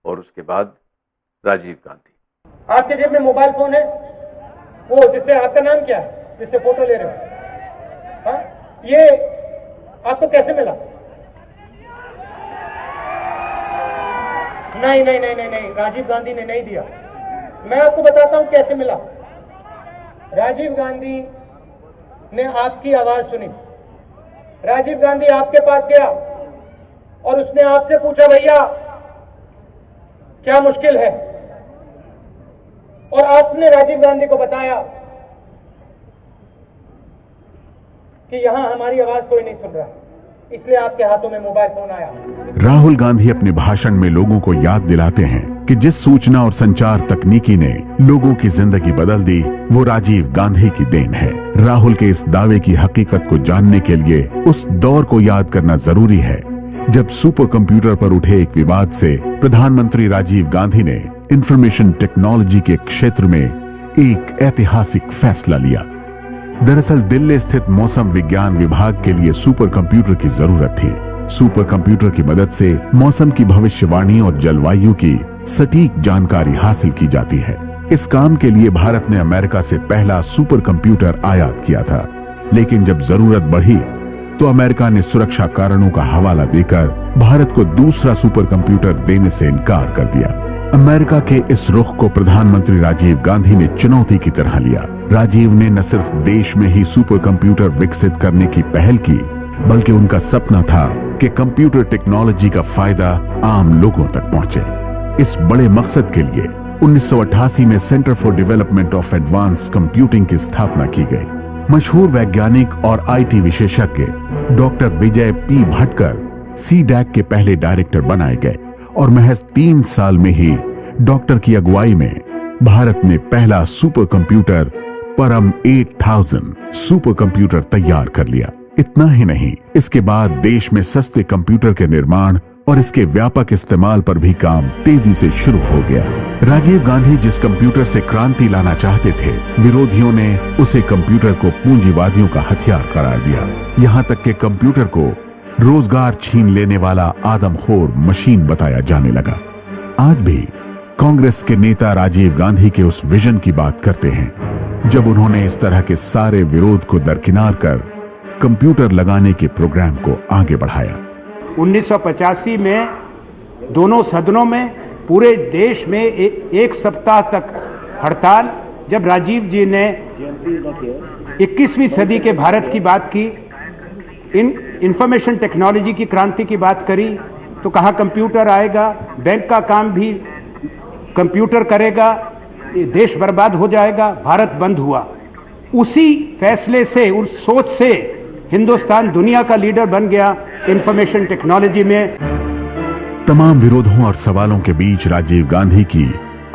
और उसके बाद राजीव गांधी। आपके जेब में मोबाइल फोन है, वो जिससे आपका नाम क्या है, जिससे फोटो ले रहे हो, हाँ? ये आपको कैसे मिला? नहीं नहीं नहीं नहीं नहीं, राजीव गांधी ने नहीं दिया। मैं आपको बताता हूं कैसे मिला। राजीव गांधी ने आपकी आवाज सुनी, राजीव गांधी आपके पास गया और उसने आपसे पूछा, भैया क्या मुश्किल है, और आपने राजीव गांधी को बताया कि यहां हमारी आवाज कोई नहीं सुन रहा, इसलिए आपके हाथों में मोबाइल फोन आया। राहुल गांधी अपने भाषण में लोगों को याद दिलाते हैं कि जिस सूचना और संचार तकनीकी ने लोगों की जिंदगी बदल दी, वो राजीव गांधी की देन है। राहुल के इस दावे की हकीकत को जानने के लिए उस दौर को याद करना जरूरी है जब सुपर कंप्यूटर पर उठे एक विवाद से प्रधानमंत्री राजीव गांधी ने इंफॉर्मेशन टेक्नोलॉजी के क्षेत्र में एक ऐतिहासिक फैसला लिया। दरअसल दिल्ली स्थित मौसम विज्ञान विभाग के लिए सुपर कंप्यूटर की जरूरत थी। सुपर कंप्यूटर की मदद से मौसम की भविष्यवाणी और जलवायु की सटीक जानकारी हासिल की जाती है। इस काम के लिए भारत ने अमेरिका से पहला सुपर कंप्यूटर आयात किया था, लेकिन जब जरूरत बढ़ी तो अमेरिका ने सुरक्षा कारणों का हवाला देकर भारत को दूसरा सुपर कंप्यूटर देने से इनकार कर दिया। अमेरिका के इस रुख को प्रधानमंत्री राजीव गांधी ने चुनौती की तरह लिया। राजीव ने न सिर्फ देश में ही सुपर कंप्यूटर विकसित करने की पहल की, बल्कि उनका सपना था कि कंप्यूटर टेक्नोलॉजी का फायदा आम लोगों तक पहुंचे। इस बड़े मकसद के लिए 1988 में centre for development of advance computing की स्थापना की गई। मशहूर वैज्ञानिक और आईटी विशेषज्ञ डॉक्टर विजय पी भटकर सीडैक के पहले डायरेक्टर बनाए गए और महज 3 साल में ही डॉक्टर की अगुवाई में भारत ने पहला सुपर कंप्यूटर परम 8000 सुपर कंप्यूटर तैयार कर लिया। इतना ही नहीं, इसके बाद देश में सस्ते कंप्यूटर के निर्माण और इसके व्यापक इस्तेमाल पर भी काम तेजी से शुरू हो गया। राजीव गांधी जिस कंप्यूटर से क्रांति लाना चाहते थे, विरोधियों ने उसे कंप्यूटर को पूंजीवादियों का हथियार करार दिया। यहाँ तक कि कंप्यूटर को रोजगार छीन लेने वाला आदमखोर मशीन बताया जाने लगा। आज भी कांग्रेस के नेता राजीव गांधी के उस विजन की बात करते हैं जब उन्होंने इस तरह के सारे विरोध को दरकिनार कर कंप्यूटर लगाने के प्रोग्राम को आगे बढ़ाया। 1985 में दोनों सदनों में पूरे देश में एक सप्ताह तक हड़ताल, जब राजीव जी ने 21वीं सदी के भारत की बात की, इंफॉर्मेशन टेक्नोलॉजी की क्रांति की बात करी, तो कहा कंप्यूटर आएगा, बैंक का काम भी कंप्यूटर करेगा, देश बर्बाद हो जाएगा, भारत बंद हुआ। उसी फैसले से, उस सोच से हिंदुस्तान दुनिया का लीडर बन गया इंफॉर्मेशन टेक्नोलॉजी में। तमाम विरोधों और सवालों के बीच राजीव गांधी की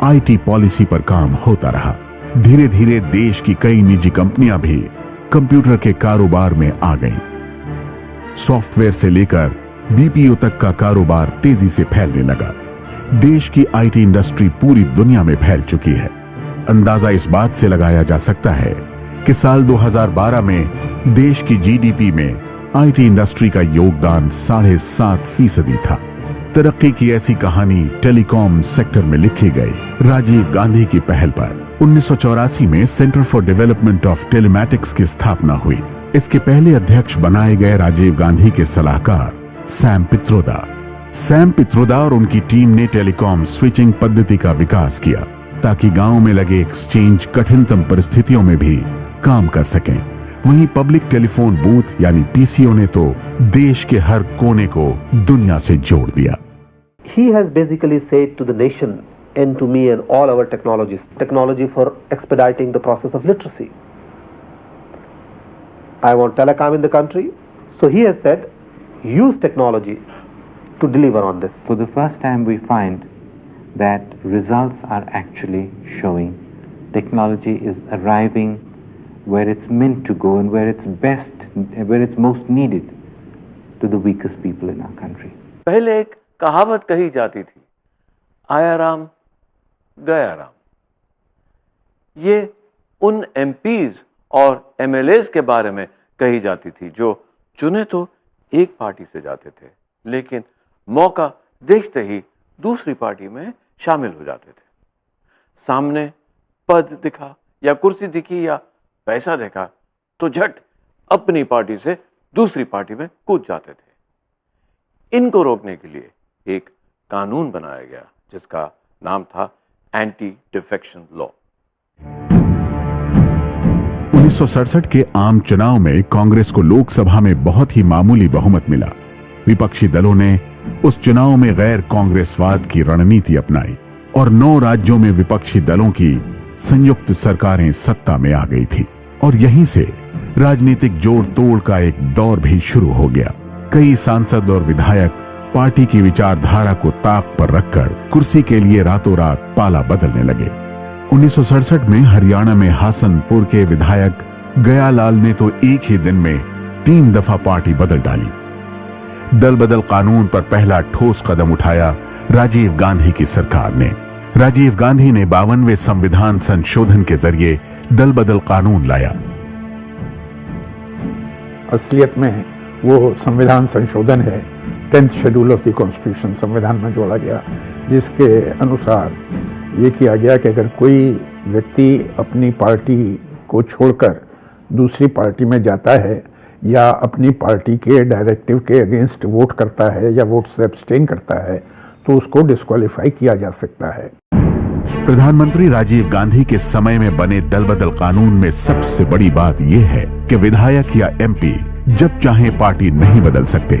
आईटी पॉलिसी पर काम होता रहा। धीरे धीरे देश की कई निजी कंपनियां भी कंप्यूटर के कारोबार में आ गईं। सॉफ्टवेयर से लेकर बीपीओ तक का कारोबार तेजी से फैलने लगा। देश की आईटी इंडस्ट्री पूरी दुनिया में फैल चुकी है। अंदाजा इस बात से लगाया जा सकता है कि साल 2012 में देश की जीडीपी में आईटी इंडस्ट्री का योगदान 7.5% था। तरक्की की ऐसी कहानी टेलीकॉम सेक्टर में लिखी गई राजीव गांधी की पहल पर। 1984 में centre for development of telematics की स्थापना हुई। इसके पहले अध्यक्ष बनाए गए राजीव गांधी के सलाहकार सैम पित्रोदा और उनकी टीम ने टेलीकॉम स्विचिंग पद्धति का विकास किया ताकि गांव में लगे एक्सचेंज कठिनतम परिस्थितियों में भी काम कर सकें। वहीं पब्लिक टेलीफोन बूथ यानी पीसीओ ने तो देश के हर कोने को दुनिया से जोड़ दिया। He has basically said to the nation and to me and all our technology for expediting the process of literacy. I want telecom in the country, so he has said use technology to deliver on this? For the first time we find that results are actually showing. Technology is arriving where it's meant to go and where it's best, where it's most needed to the weakest people in our country. पहले एक कहावत कही जाती थी, आया राम गया राम। ये उन एमपीज और एमएलएज के बारे में कही जाती थी जो चुने तो एक पार्टी से जाते थे, लेकिन मौका देखते ही दूसरी पार्टी में शामिल हो जाते थे। सामने पद दिखा या कुर्सी दिखी या पैसा देखा तो झट अपनी पार्टी से दूसरी पार्टी में कूद जाते थे। इनको रोकने के लिए एक कानून बनाया गया जिसका नाम था एंटी डिफेक्शन लॉ। 1967 के आम चुनाव में कांग्रेस को लोकसभा में बहुत ही मामूली बहुमत मिला। विपक्षी दलों ने उस चुनाव में गैर कांग्रेसवाद की रणनीति अपनाई और 9 राज्यों में विपक्षी दलों की संयुक्त सरकारें सत्ता में आ गई थी और यहीं से राजनीतिक जोड़ तोड़ का एक दौर भी शुरू हो गया। कई सांसद और विधायक पार्टी की विचारधारा को ताक पर रखकर कुर्सी के लिए रातों रात पाला बदलने लगे। 1967 में हरियाणा में हासनपुर के विधायक गयालाल ने तो एक ही दिन में 3 दफा पार्टी बदल डाली। दल बदल कानून पर पहला ठोस कदम उठाया राजीव गांधी की सरकार ने। राजीव गांधी ने 52वें संविधान संशोधन के जरिए दल बदल कानून लाया। असलियत में वो संविधान संशोधन है 10th schedule of the constitution संविधान में जोड़ा गया, जिसके अनुसार ये किया गया कि अगर कोई व्यक्ति अपनी पार्टी को छोड़कर दूसरी पार्टी में जाता है या अपनी पार्टी के डायरेक्टिव के अगेंस्ट वोट करता है या वोट से एब्सटेन करता है तो उसको डिस्क्वालीफाई किया जा सकता है। प्रधानमंत्री राजीव गांधी के समय में बने दल बदल कानून में सबसे बड़ी बात यह है कि विधायक या एमपी जब चाहे पार्टी नहीं बदल सकते।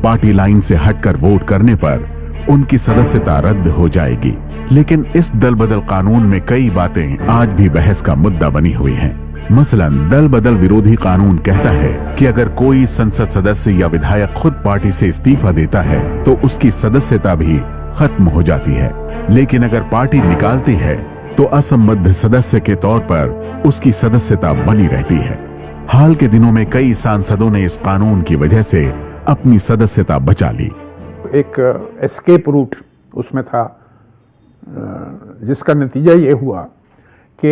पार्टी लाइन से हटकर वोट करने पर उनकी सदस्यता रद्द हो जाएगी। लेकिन इस दल बदल कानून में कई बातें आज भी बहस का मुद्दा बनी हुई हैं। मसलन दल बदल विरोधी कानून कहता है कि अगर कोई संसद सदस्य या विधायक खुद पार्टी से इस्तीफा देता है तो उसकी सदस्यता भी खत्म हो जाती है, लेकिन अगर पार्टी निकालती है तो असंबद्ध सदस्य के तौर पर उसकी सदस्यता बनी रहती है। हाल के दिनों में कई सांसदों ने इस कानून की वजह से अपनी सदस्यता बचा ली। एक एस्केप रूट उसमें था, जिसका नतीजा ये हुआ कि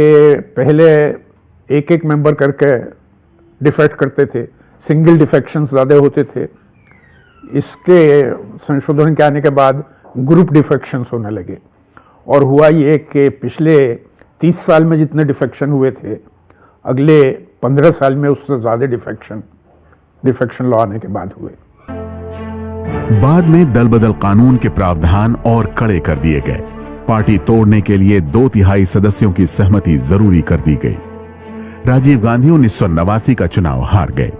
पहले एक मेंबर करके डिफेक्ट करते थे, सिंगल डिफेक्शन ज़्यादा होते थे। इसके संशोधन के आने के बाद ग्रुप डिफेक्शंस होने लगे और हुआ ये कि पिछले 30 साल में जितने डिफेक्शन हुए थे अगले 15 साल में उससे ज़्यादा डिफेक्शन लॉ आने के बाद हुए। बाद में दल बदल कानून के प्रावधान और कड़े कर दिए गए। पार्टी तोड़ने के लिए 2/3 सदस्यों की सहमति जरूरी कर दी गई। राजीव गांधी 1989 का चुनाव हार गए।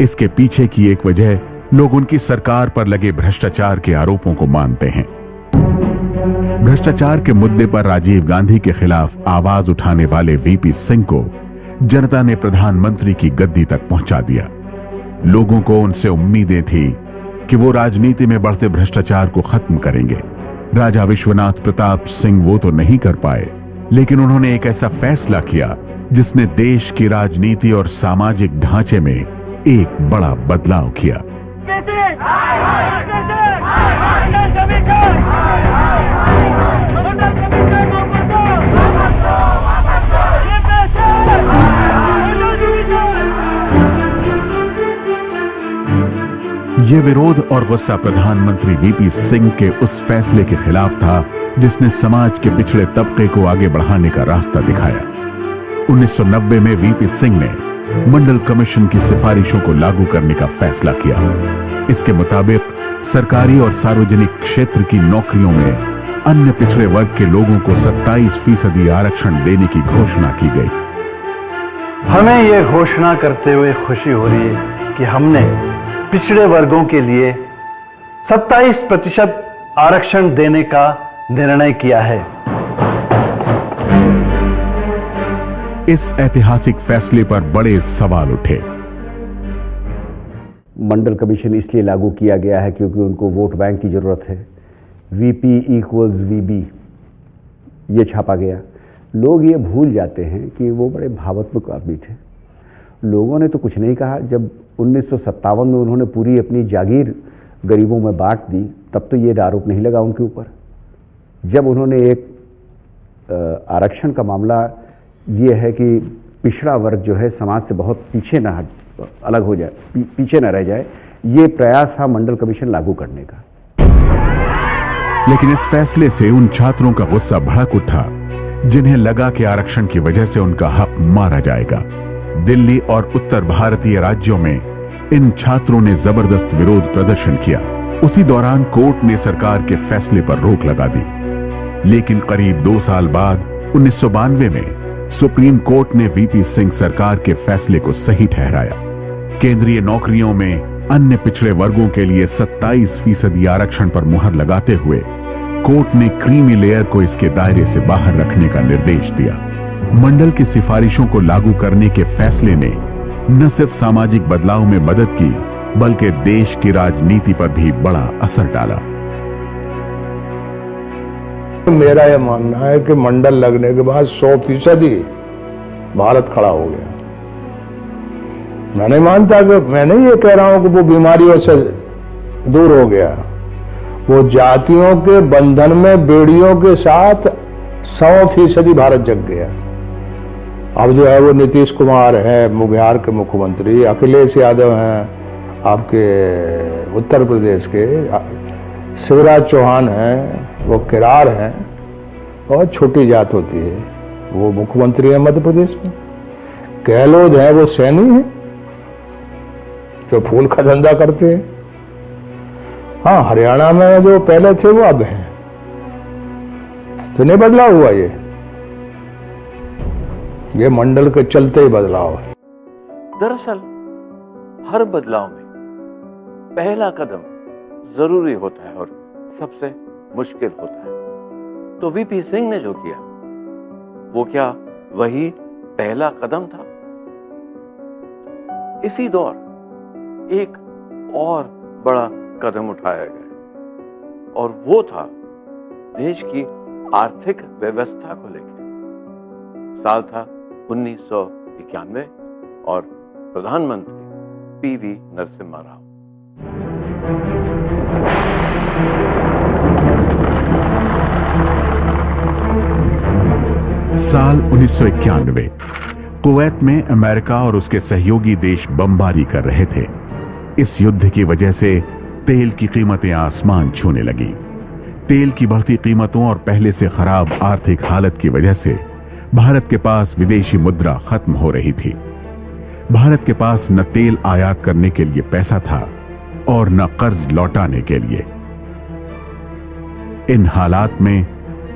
इसके पीछे की एक वजह लोग उनकी सरकार पर लगे भ्रष्टाचार के आरोपों को मानते हैं। भ्रष्टाचार के मुद्दे पर राजीव गांधी के खिलाफ आवाज उठाने वाले वीपी सिंह को जनता ने प्रधानमंत्री की गद्दी तक पहुंचा दिया। लोगों को उनसे उम्मीदें थी कि वो राजनीति में बढ़ते भ्रष्टाचार को खत्म करेंगे। राजा विश्वनाथ प्रताप सिंह वो तो नहीं कर पाए, लेकिन उन्होंने एक ऐसा फैसला किया जिसने देश की राजनीति और सामाजिक ढांचे में एक बड़ा बदलाव किया। ये विरोध और गुस्सा प्रधानमंत्री वीपी सिंह के उस फैसले के खिलाफ था जिसने समाज के पिछड़े तबके को आगे बढ़ाने का रास्ता दिखाया। 1990 में वीपी सिंह ने मंडल कमीशन की सिफारिशों को लागू करने का फैसला किया। इसके मुताबिक सरकारी और सार्वजनिक क्षेत्र की नौकरियों में अन्य पिछड़े वर्ग के लोगों को 27% आरक्षण देने की घोषणा की गई। हमें यह घोषणा करते हुए खुशी हो रही है कि हमने पिछड़े वर्गों के लिए 27% आरक्षण देने का निर्णय किया है। इस ऐतिहासिक फैसले पर बड़े सवाल उठे। मंडल कमीशन इसलिए लागू किया गया है क्योंकि उनको वोट बैंक की ज़रूरत है। VP = VB ये छापा गया। लोग ये भूल जाते हैं कि वो बड़े भावनात्मक आदमी थे। लोगों ने तो कुछ नहीं कहा। जब 1957 में उन्होंने पूरी अपनी जागीर गरीबों में बांट दी, तब तो ये आरोप नहीं लगा उनके ऊपर। जब उन्होंने एक आरक्षण का मामला ये है कि पिछड़ा वर्ग जो है समाज से बहुत पीछे ना अलग हो जाए, पीछे ना रह जाए, ये प्रयास था मंडल कमीशन लागू करने का। लेकिन इस फैसले से उन छात्रों का गुस्सा भड़क उठा जिन्हें लगा कि आरक्षण की वजह से उनका हक मारा जाएगा। दिल्ली और उत्तर भारतीय राज्यों में इन छात्रों ने जबरदस्त विरोध प्रदर्शन किया। उसी दौरान कोर्ट ने सरकार के फैसले पर रोक लगा दी। लेकिन करीब 2 साल बाद 1992 में सुप्रीम कोर्ट ने VP सिंह सरकार के फैसले को सही ठहराया। केंद्रीय नौकरियों में अन्य पिछड़े वर्गों के लिए 27% आरक्षण पर मुहर लगाते हुए कोर्ट ने क्रीमी लेयर को इसके दायरे से बाहर रखने का निर्देश दिया। मंडल की सिफारिशों को लागू करने के फैसले ने न सिर्फ सामाजिक बदलाव में मदद की, बल्कि देश की राजनीति पर भी बड़ा असर डाला। मेरा यह मानना है कि मंडल लगने के बाद 100% भारत खड़ा हो गया। मैं नहीं मानता कि, मैं नहीं ये कह रहा हूं कि वो बीमारियों से दूर हो गया। वो जातियों के बंधन में बेड़ियों के साथ 100% भारत जग गया। अब जो है वो नीतीश कुमार है बिहार के मुख्यमंत्री, अखिलेश यादव हैं आपके उत्तर प्रदेश के, शिवराज चौहान हैं, वो किरार हैं, और छोटी जात होती है वो मुख्यमंत्री है मध्य प्रदेश में। गहलोत हैं वो सैनी हैं जो फूल का धंधा करते हैं। हाँ, हरियाणा में जो पहले थे वो अब हैं, तो नहीं बदलाव हुआ। ये मंडल के चलते ही बदलाव है। दरअसल हर बदलाव में पहला कदम जरूरी होता है और सबसे मुश्किल होता है। तो VP सिंह ने जो किया वो क्या वही पहला कदम था? इसी दौर एक और बड़ा कदम उठाया गया और वो था देश की आर्थिक व्यवस्था को लेकर। साल था 1991 और प्रधानमंत्री PV नरसिम्हा राव। साल 1991 कुवैत में अमेरिका और उसके सहयोगी देश बमबारी कर रहे थे। इस युद्ध की वजह से तेल की कीमतें आसमान छूने लगी। तेल की बढ़ती कीमतों और पहले से खराब आर्थिक हालत की वजह से भारत के पास विदेशी मुद्रा खत्म हो रही थी। भारत के पास न तेल आयात करने के लिए पैसा था और न कर्ज लौटाने के लिए। इन हालात में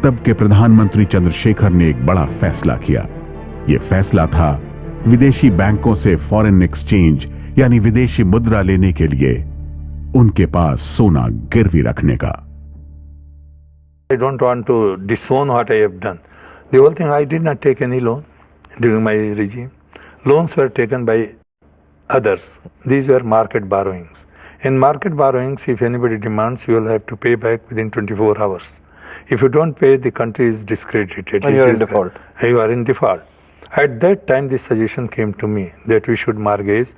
तब के प्रधानमंत्री चंद्रशेखर ने एक बड़ा फैसला किया। यह फैसला था विदेशी बैंकों से फॉरेन एक्सचेंज यानी विदेशी मुद्रा लेने के लिए उनके पास सोना गिरवी रखने का। I don't want to disown what I have done. The whole thing, I did not take any loan during my regime. Loans were taken by others. These were market borrowings. In market borrowings, if anybody demands, you will have to pay back within 24 hours. If you don't pay, the country is discredited. And you are in default. You are in default. At that time, this suggestion came to me that we should mortgage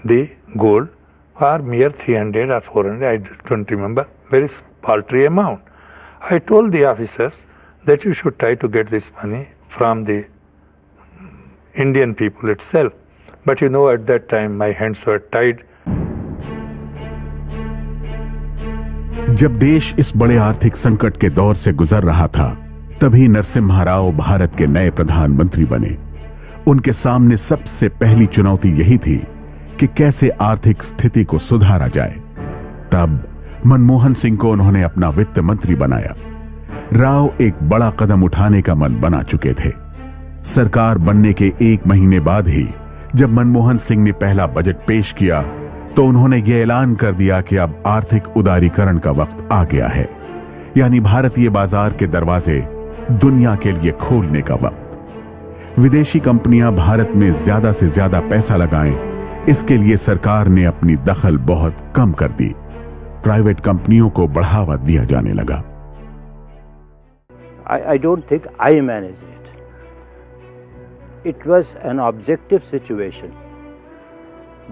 the gold for mere 300 or 400, I don't remember, very paltry amount. I told the officers that you should try to get this money from the Indian people itself. But you know, at that time my hands were tied. जब देश इस बड़े आर्थिक संकट के दौर से गुजर रहा था, तभी नरसिम्हा राव भारत के नए प्रधानमंत्री बने। उनके सामने सबसे पहली चुनौती यही थी कि कैसे आर्थिक स्थिति को सुधारा जाए। तब मनमोहन सिंह को उन्होंने अपना वित्त मंत्री बनाया। राव एक बड़ा कदम उठाने का मन बना चुके थे। सरकार बनने के 1 महीने बाद ही जब मनमोहन सिंह ने पहला बजट पेश किया तो उन्होंने यह ऐलान कर दिया कि अब आर्थिक उदारीकरण का वक्त आ गया है, यानी भारतीय बाजार के दरवाजे दुनिया के लिए खोलने का वक्त। विदेशी कंपनियां भारत में ज्यादा से ज्यादा पैसा लगाएं, इसके लिए सरकार ने अपनी दखल बहुत कम कर दी। प्राइवेट कंपनियों को बढ़ावा दिया जाने लगा। I don't think I managed it. It was an objective situation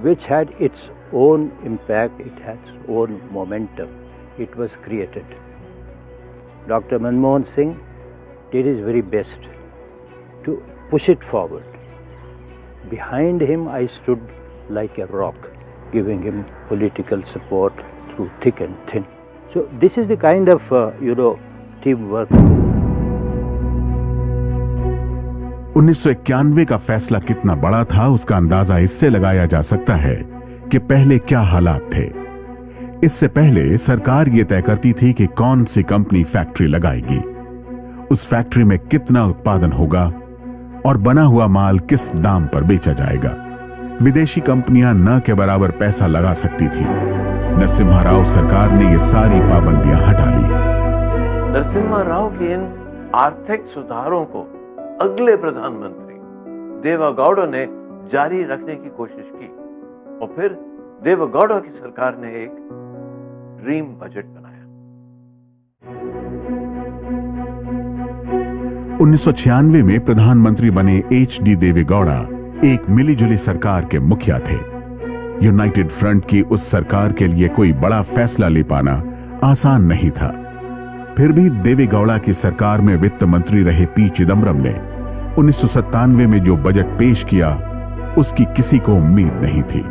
which had its own impact, it had its own momentum. It was created. Dr. Manmohan Singh did his very best to push it forward. Behind him I stood like a rock, giving him political support through thick and thin. So this is the kind of teamwork. 1991 का फैसला कितना बड़ा था उसका अंदाजा इससे लगाया जा सकता है कि पहले क्या हालात थे। इससे पहले सरकार यह तय करती थी कि कौन सी कंपनी फैक्ट्री लगाएगी, उस फैक्ट्री में कितना उत्पादन होगा और बना हुआ माल किस दाम पर बेचा जाएगा। विदेशी कंपनियां न के बराबर पैसा लगा सकती थी। नरसिम्हा राव सरकार ने ये सारी पाबंदियां हटा ली। नरसिम्हा राव के इन आर्थिक सुधारों को अगले प्रधानमंत्री देवेगौड़ा ने जारी रखने की कोशिश की और फिर देवेगौड़ा की सरकार ने एक ड्रीम बजट बनाया। 1996 में प्रधानमंत्री बने HD देवेगौड़ा एक मिलीजुली सरकार के मुखिया थे। यूनाइटेड फ्रंट की उस सरकार के लिए कोई बड़ा फैसला ले पाना आसान नहीं था। फिर भी देवेगौड़ा की सरकार में वित्त मंत्री रहे पी चिदम्बरम ने 1997 में जो बजट पेश किया उसकी किसी को उम्मीद नहीं थी।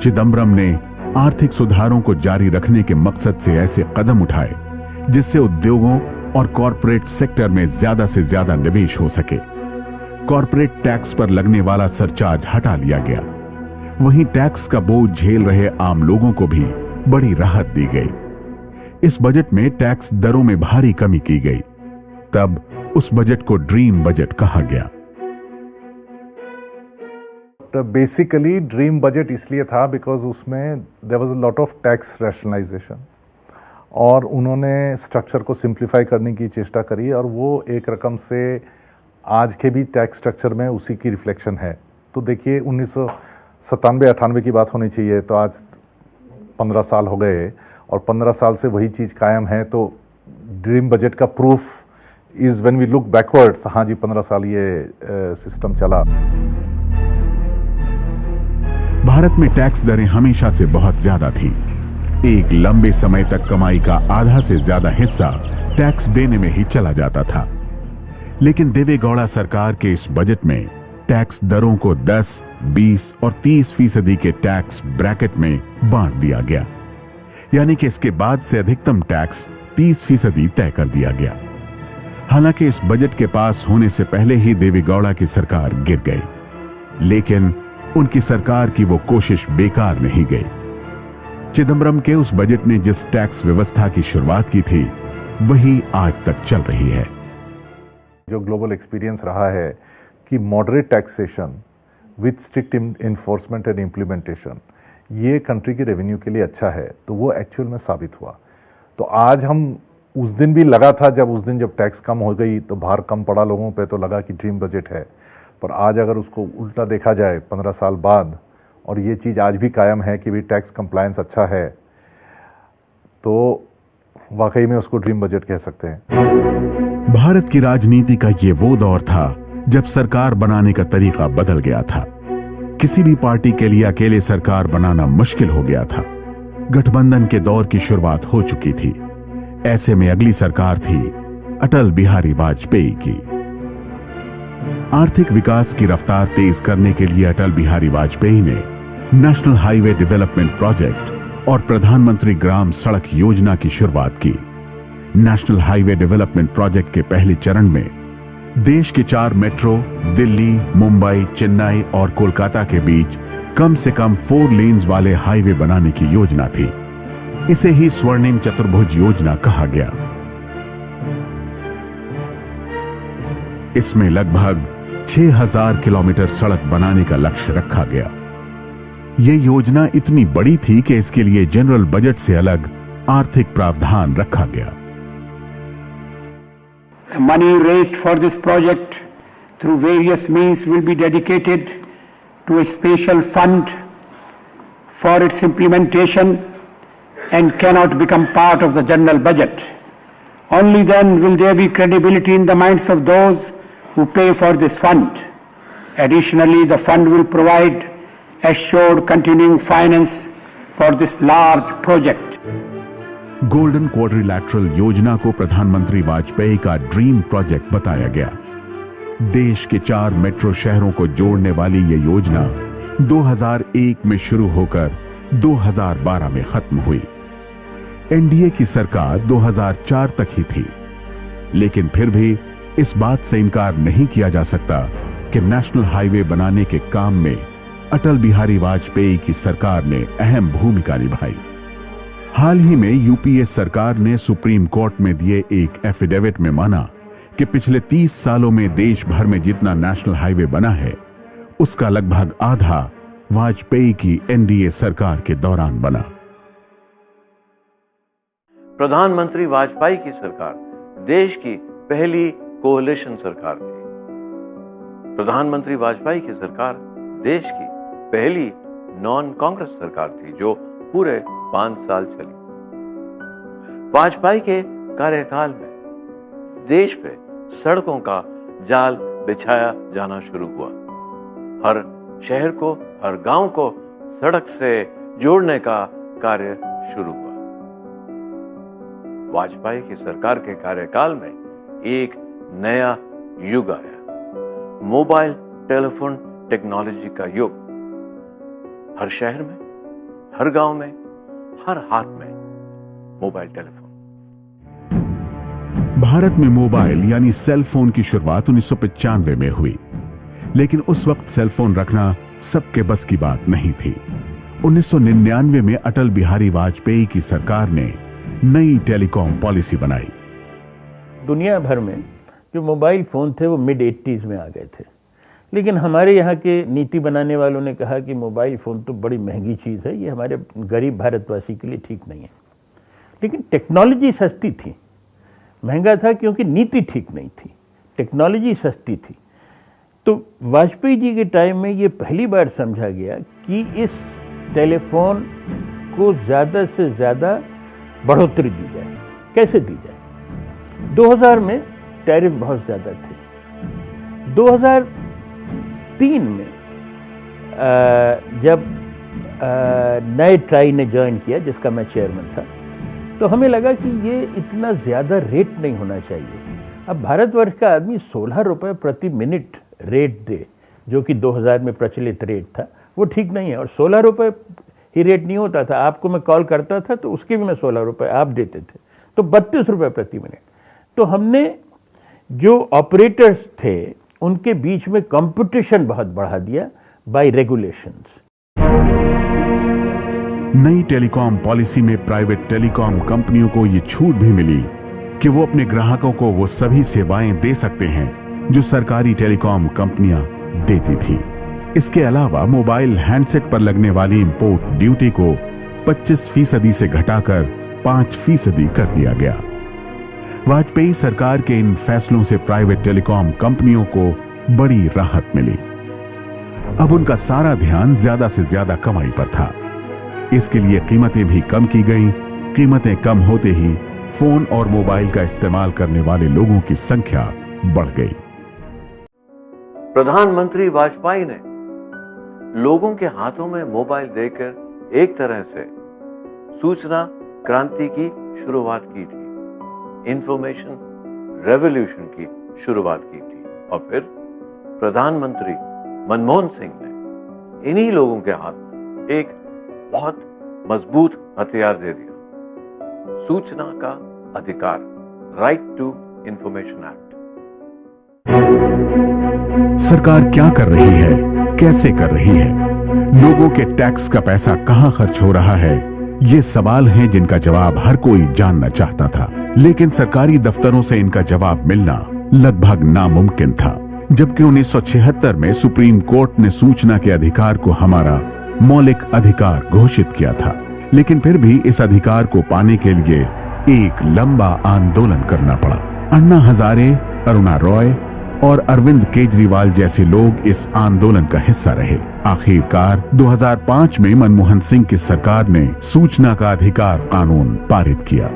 चिदम्बरम ने आर्थिक सुधारों को जारी रखने के मकसद से ऐसे कदम उठाए जिससे उद्योगों और कॉरपोरेट सेक्टर में ज्यादा से ज्यादा निवेश हो सके। कॉरपोरेट टैक्स पर लगने वाला सरचार्ज हटा लिया गया। वहीं टैक्स का बोझ झेल रहे आम लोगों को भी बड़ी राहत दी गई। इस बजट में टैक्स दरों में भारी कमी की गई। तब उस बजट को ड्रीम बजट कहा गया। बेसिकली ड्रीम बजट इसलिए था बिकॉज उसमें there was a lot of tax rationalisation और उन्होंने स्ट्रक्चर को सिंप्लीफाई करने की चेष्टा करी और वो एक रकम से आज के भी टैक्स स्ट्रक्चर में उसी की रिफ्लेक्शन है। तो देखिए 1997-98 की बात होनी चाहिए, तो आज 15 साल हो गए और 15 साल से वही चीज़ कायम है। तो ड्रीम बजट का proof is when we look backwards, हाँ जी 15 साल ये सिस्टम चला। भारत में टैक्स दरें हमेशा से बहुत ज्यादा थी। एक लंबे समय तक कमाई का आधा से ज्यादा हिस्सा टैक्स देने में ही चला जाता था। लेकिन देवेगौड़ा सरकार के इस बजट में टैक्स दरों को 10, 20 और 30% के टैक्स ब्रैकेट में बांट दिया गया। यानी कि इसके बाद से अधिकतम टैक्स 30% तय कर दिया गया। हालांकि इस बजट के पास होने से पहले ही देवेगौड़ा की सरकार गिर गई, लेकिन उनकी सरकार की वो कोशिश बेकार नहीं गई। चिदम्बरम के उस बजट ने जिस टैक्स व्यवस्था की शुरुआत की थी वही आज तक चल रही है। जो ग्लोबल एक्सपीरियंस रहा है कि moderate taxation with strict enforcement and implementation ये कंट्री के रेवेन्यू के लिए अच्छा है, तो वो एक्चुअल में साबित हुआ। तो आज हम उस दिन भी लगा था जब टैक्स कम हो गई तो भार कम पड़ा लोगों पे, तो लगा कि ड्रीम बजट है। पर आज अगर उसको उल्टा देखा जाए 15 साल बाद और ये चीज़ आज भी कायम है कि भी टैक्स कंप्लायंस अच्छा है, तो वाकई में उसको ड्रीम बजट कह सकते हैं। भारत की राजनीति का ये वो दौर था जब सरकार बनाने का तरीका बदल गया था। किसी भी पार्टी के लिए अकेले सरकार बनाना मुश्किल हो गया था। गठबंधन के दौर की शुरुआत हो चुकी थी। ऐसे में अगली सरकार थी अटल बिहारी वाजपेयी की। आर्थिक विकास की रफ्तार तेज करने के लिए अटल बिहारी वाजपेयी ने नेशनल हाईवे डेवलपमेंट प्रोजेक्ट और प्रधानमंत्री ग्राम सड़क योजना की शुरुआत की। नेशनल हाईवे डेवलपमेंट प्रोजेक्ट के पहले चरण में देश के 4 मेट्रो दिल्ली, मुंबई, चेन्नई और कोलकाता के बीच कम से कम 4 लेन्स वाले हाईवे बनाने की योजना थी। इसे ही स्वर्णिम चतुर्भुज योजना कहा गया। इसमें लगभग 6000 किलोमीटर सड़क बनाने का लक्ष्य रखा गया। यह योजना इतनी बड़ी थी कि इसके लिए जनरल बजट से अलग आर्थिक प्रावधान रखा गया। The money raised for this project through various means will be dedicated to a special fund for its implementation and cannot become part of the general budget. Only then will there be credibility in the minds of those who pay for this fund. Additionally, the fund will provide assured continuing finance for this large project. Golden quadrilateral योजना को प्रधानमंत्री वाजपेयी का dream project बताया गया। देश के 4 metro शहरों को जोड़ने वाली यह योजना 2001 में शुरू होकर 2012 में खत्म हुई। एनडीए की सरकार 2004 तक ही थी, लेकिन फिर भी इस बात से इनकार नहीं किया जा सकता कि नेशनल हाईवे बनाने के काम में अटल बिहारी वाजपेयी की सरकार ने अहम भूमिका निभाई। हाल ही में यूपीए सरकार ने सुप्रीम कोर्ट में दिए एक एफिडेविट में माना कि पिछले 30 सालों में देश भर में जितना नेशनल हाईवे बना है, उसका लगभग आधा वाजपेयी की एनडीए सरकार के दौरान बना। प्रधानमंत्री वाजपेयी की सरकार देश की पहली कोalition सरकार थी। प्रधानमंत्री वाजपेयी की सरकार देश की पहली नॉन कांग्रेस सरकार थी जो पूरे 5 साल चली। वाजपेयी के कार्यकाल में देश पे सड़कों का जाल बिछाया जाना शुरू हुआ। हर शहर को, हर गांव को सड़क से जोड़ने का कार्य शुरू हुआ। वाजपेयी की सरकार के कार्यकाल में एक नया युग आया, मोबाइल टेलीफोन टेक्नोलॉजी का युग। हर शहर में, हर गांव में, हर हाथ में मोबाइल टेलीफोन। भारत में मोबाइल यानी सेल फोन की शुरुआत 1995 में हुई, लेकिन उस वक्त सेल फोन रखना सबके बस की बात नहीं थी। 1999 में अटल बिहारी वाजपेयी की सरकार ने नई टेलीकॉम पॉलिसी बनाई। दुनिया भर में जो मोबाइल फ़ोन थे वो मिड 80s में आ गए थे, लेकिन हमारे यहाँ के नीति बनाने वालों ने कहा कि मोबाइल फ़ोन तो बड़ी महंगी चीज़ है, ये हमारे गरीब भारतवासी के लिए ठीक नहीं है। लेकिन टेक्नोलॉजी सस्ती थी, महंगा था क्योंकि नीति ठीक नहीं थी, टेक्नोलॉजी सस्ती थी। तो वाजपेयी जी के टाइम में ये पहली बार समझा गया कि इस टेलीफोन को ज़्यादा से ज़्यादा बढ़ोतरी दी जाए। कैसे दी जाए? 2000 में टैरिफ बहुत ज़्यादा थे। 2003 में जब नए ट्राई ने ज्वाइन किया, जिसका मैं चेयरमैन था, तो हमें लगा कि ये इतना ज़्यादा रेट नहीं होना चाहिए। अब भारतवर्ष का आदमी 16 रुपये प्रति मिनट रेट दे, जो कि 2000 में प्रचलित रेट था, वो ठीक नहीं है। और 16 रुपये ही रेट नहीं होता था, आपको मैं कॉल करता था तो उसके भी मैं 16 रुपये आप देते थे, तो 32 रुपये प्रति मिनट। तो हमने जो ऑपरेटर्स थे उनके बीच में कंपटीशन बहुत बढ़ा दिया बाय रेगुलेशंस। नई टेलीकॉम पॉलिसी में प्राइवेट टेलीकॉम कंपनियों को ये छूट भी मिली कि वो अपने ग्राहकों को वो सभी सेवाएं दे सकते हैं जो सरकारी टेलीकॉम कंपनियां देती थी। इसके अलावा मोबाइल हैंडसेट पर लगने वाली इंपोर्ट ड्यूटी को 25% से घटाकर 5% कर दिया गया। वाजपेयी सरकार के इन फैसलों से प्राइवेट टेलीकॉम कंपनियों को बड़ी राहत मिली। अब उनका सारा ध्यान ज्यादा से ज्यादा कमाई पर था। इसके लिए कीमतें भी कम की गईं। कीमतें कम होते ही फोन और मोबाइल का इस्तेमाल करने वाले लोगों की संख्या बढ़ गई। प्रधानमंत्री वाजपेयी ने लोगों के हाथों में मोबाइल देकर एक तरह से सूचना क्रांति की शुरुआत की थी, इंफॉर्मेशन रेवोल्यूशन की शुरुआत की थी। और फिर प्रधानमंत्री मनमोहन सिंह ने इन्हीं लोगों के हाथ में एक बहुत मजबूत हथियार दे दिया, सूचना का अधिकार, राइट टू इंफॉर्मेशन एक्ट। सरकार क्या कर रही है, कैसे कर रही है, लोगों के टैक्स का पैसा कहां खर्च हो रहा है, ये सवाल हैं जिनका जवाब हर कोई जानना चाहता था। लेकिन सरकारी दफ्तरों से इनका जवाब मिलना लगभग नामुमकिन था। जबकि 1976 में सुप्रीम कोर्ट ने सूचना के अधिकार को हमारा मौलिक अधिकार घोषित किया था, लेकिन फिर भी इस अधिकार को पाने के लिए एक लंबा आंदोलन करना पड़ा। अन्ना हजारे, अरुणा रॉय और अरविंद केजरीवाल जैसे लोग इस आंदोलन का हिस्सा रहे। आखिरकार 2005 में मनमोहन सिंह की सरकार ने सूचना का अधिकार कानून पारित किया।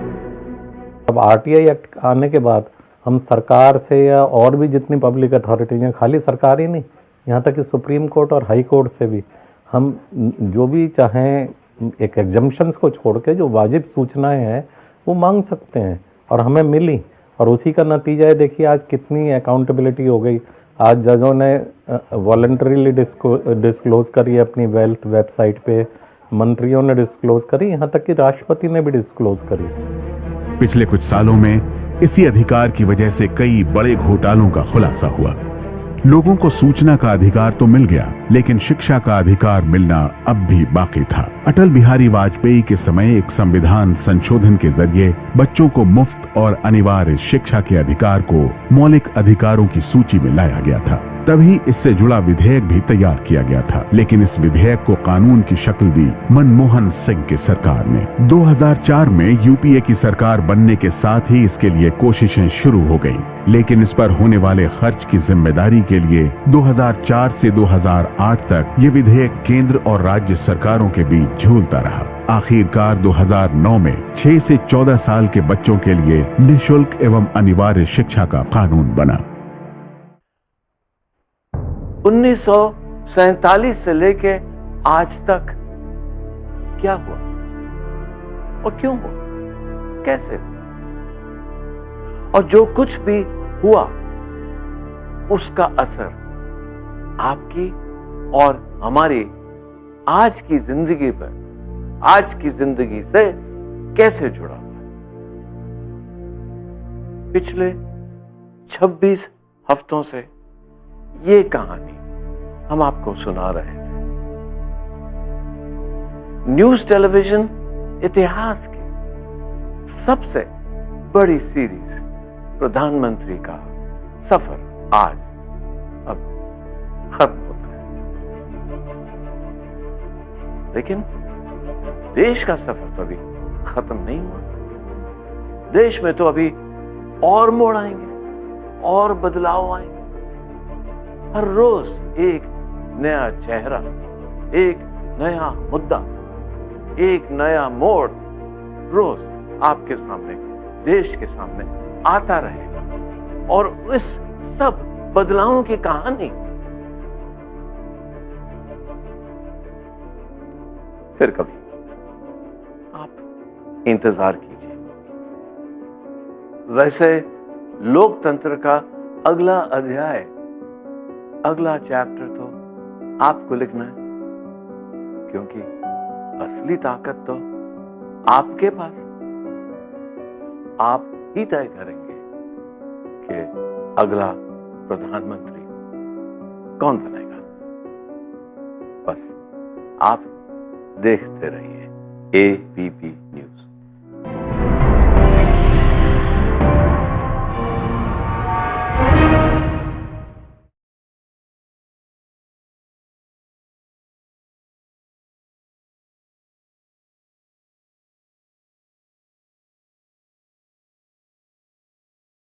अब आरटीआई एक्ट आने के बाद हम सरकार से या और भी जितनी पब्लिक अथॉरिटी हैं, खाली सरकार ही नहीं, यहाँ तक कि सुप्रीम कोर्ट और हाई कोर्ट से भी हम जो भी चाहें एक एग्जम्पशंस को छोड़ के जो वाजिब सूचनाएं हैं वो मांग सकते हैं और हमें मिली। और उसी का नतीजा है, देखिए आज कितनी अकाउंटेबिलिटी हो गई। आज जजों ने वॉलंटरीली डिस्क्लोज करी अपनी वेल्थ वेबसाइट पे, मंत्रियों ने डिस्क्लोज करी, यहाँ तक कि राष्ट्रपति ने भी डिस्क्लोज करी। पिछले कुछ सालों में इसी अधिकार की वजह से कई बड़े घोटालों का खुलासा हुआ। लोगों को सूचना का अधिकार तो मिल गया, लेकिन शिक्षा का अधिकार मिलना अब भी बाकी था। अटल बिहारी वाजपेयी के समय एक संविधान संशोधन के जरिए बच्चों को मुफ्त और अनिवार्य शिक्षा के अधिकार को मौलिक अधिकारों की सूची में लाया गया था। तभी इससे जुड़ा विधेयक भी तैयार किया गया था, लेकिन इस विधेयक को कानून की शक्ल दी मनमोहन सिंह की सरकार ने। 2004 में यूपीए की सरकार बनने के साथ ही इसके लिए कोशिशें शुरू हो गईं, लेकिन इस पर होने वाले खर्च की जिम्मेदारी के लिए 2004 से 2008 तक ये विधेयक केंद्र और राज्य सरकारों के बीच झूलता रहा। आखिरकार 2009 में 6 से 14 साल के बच्चों के लिए निःशुल्क एवं अनिवार्य शिक्षा का कानून बना। 1947 से लेके आज तक क्या हुआ और क्यों हुआ, कैसे हुआ, और जो कुछ भी हुआ उसका असर आपकी और हमारी आज की जिंदगी पर, आज की जिंदगी से कैसे जुड़ा हुआ है। पिछले 26 हफ्तों से ये कहानी हम आपको सुना रहे थे। न्यूज टेलीविजन इतिहास की सबसे बड़ी सीरीज प्रधानमंत्री का सफर आज अब खत्म होता है, लेकिन देश का सफर तो अभी खत्म नहीं हुआ। देश में तो अभी और मोड़ आएंगे और बदलाव आएंगे। हर रोज एक नया चेहरा, एक नया मुद्दा, एक नया मोड़ रोज आपके सामने, देश के सामने आता रहेगा। और इस सब बदलावों की कहानी फिर कभी आप इंतजार कीजिए। वैसे लोकतंत्र का अगला अध्याय, अगला चैप्टर तो आपको लिखना है, क्योंकि असली ताकत तो आपके पास। आप ही तय करेंगे कि अगला प्रधानमंत्री कौन बनेगा। बस आप देखते रहिए ABP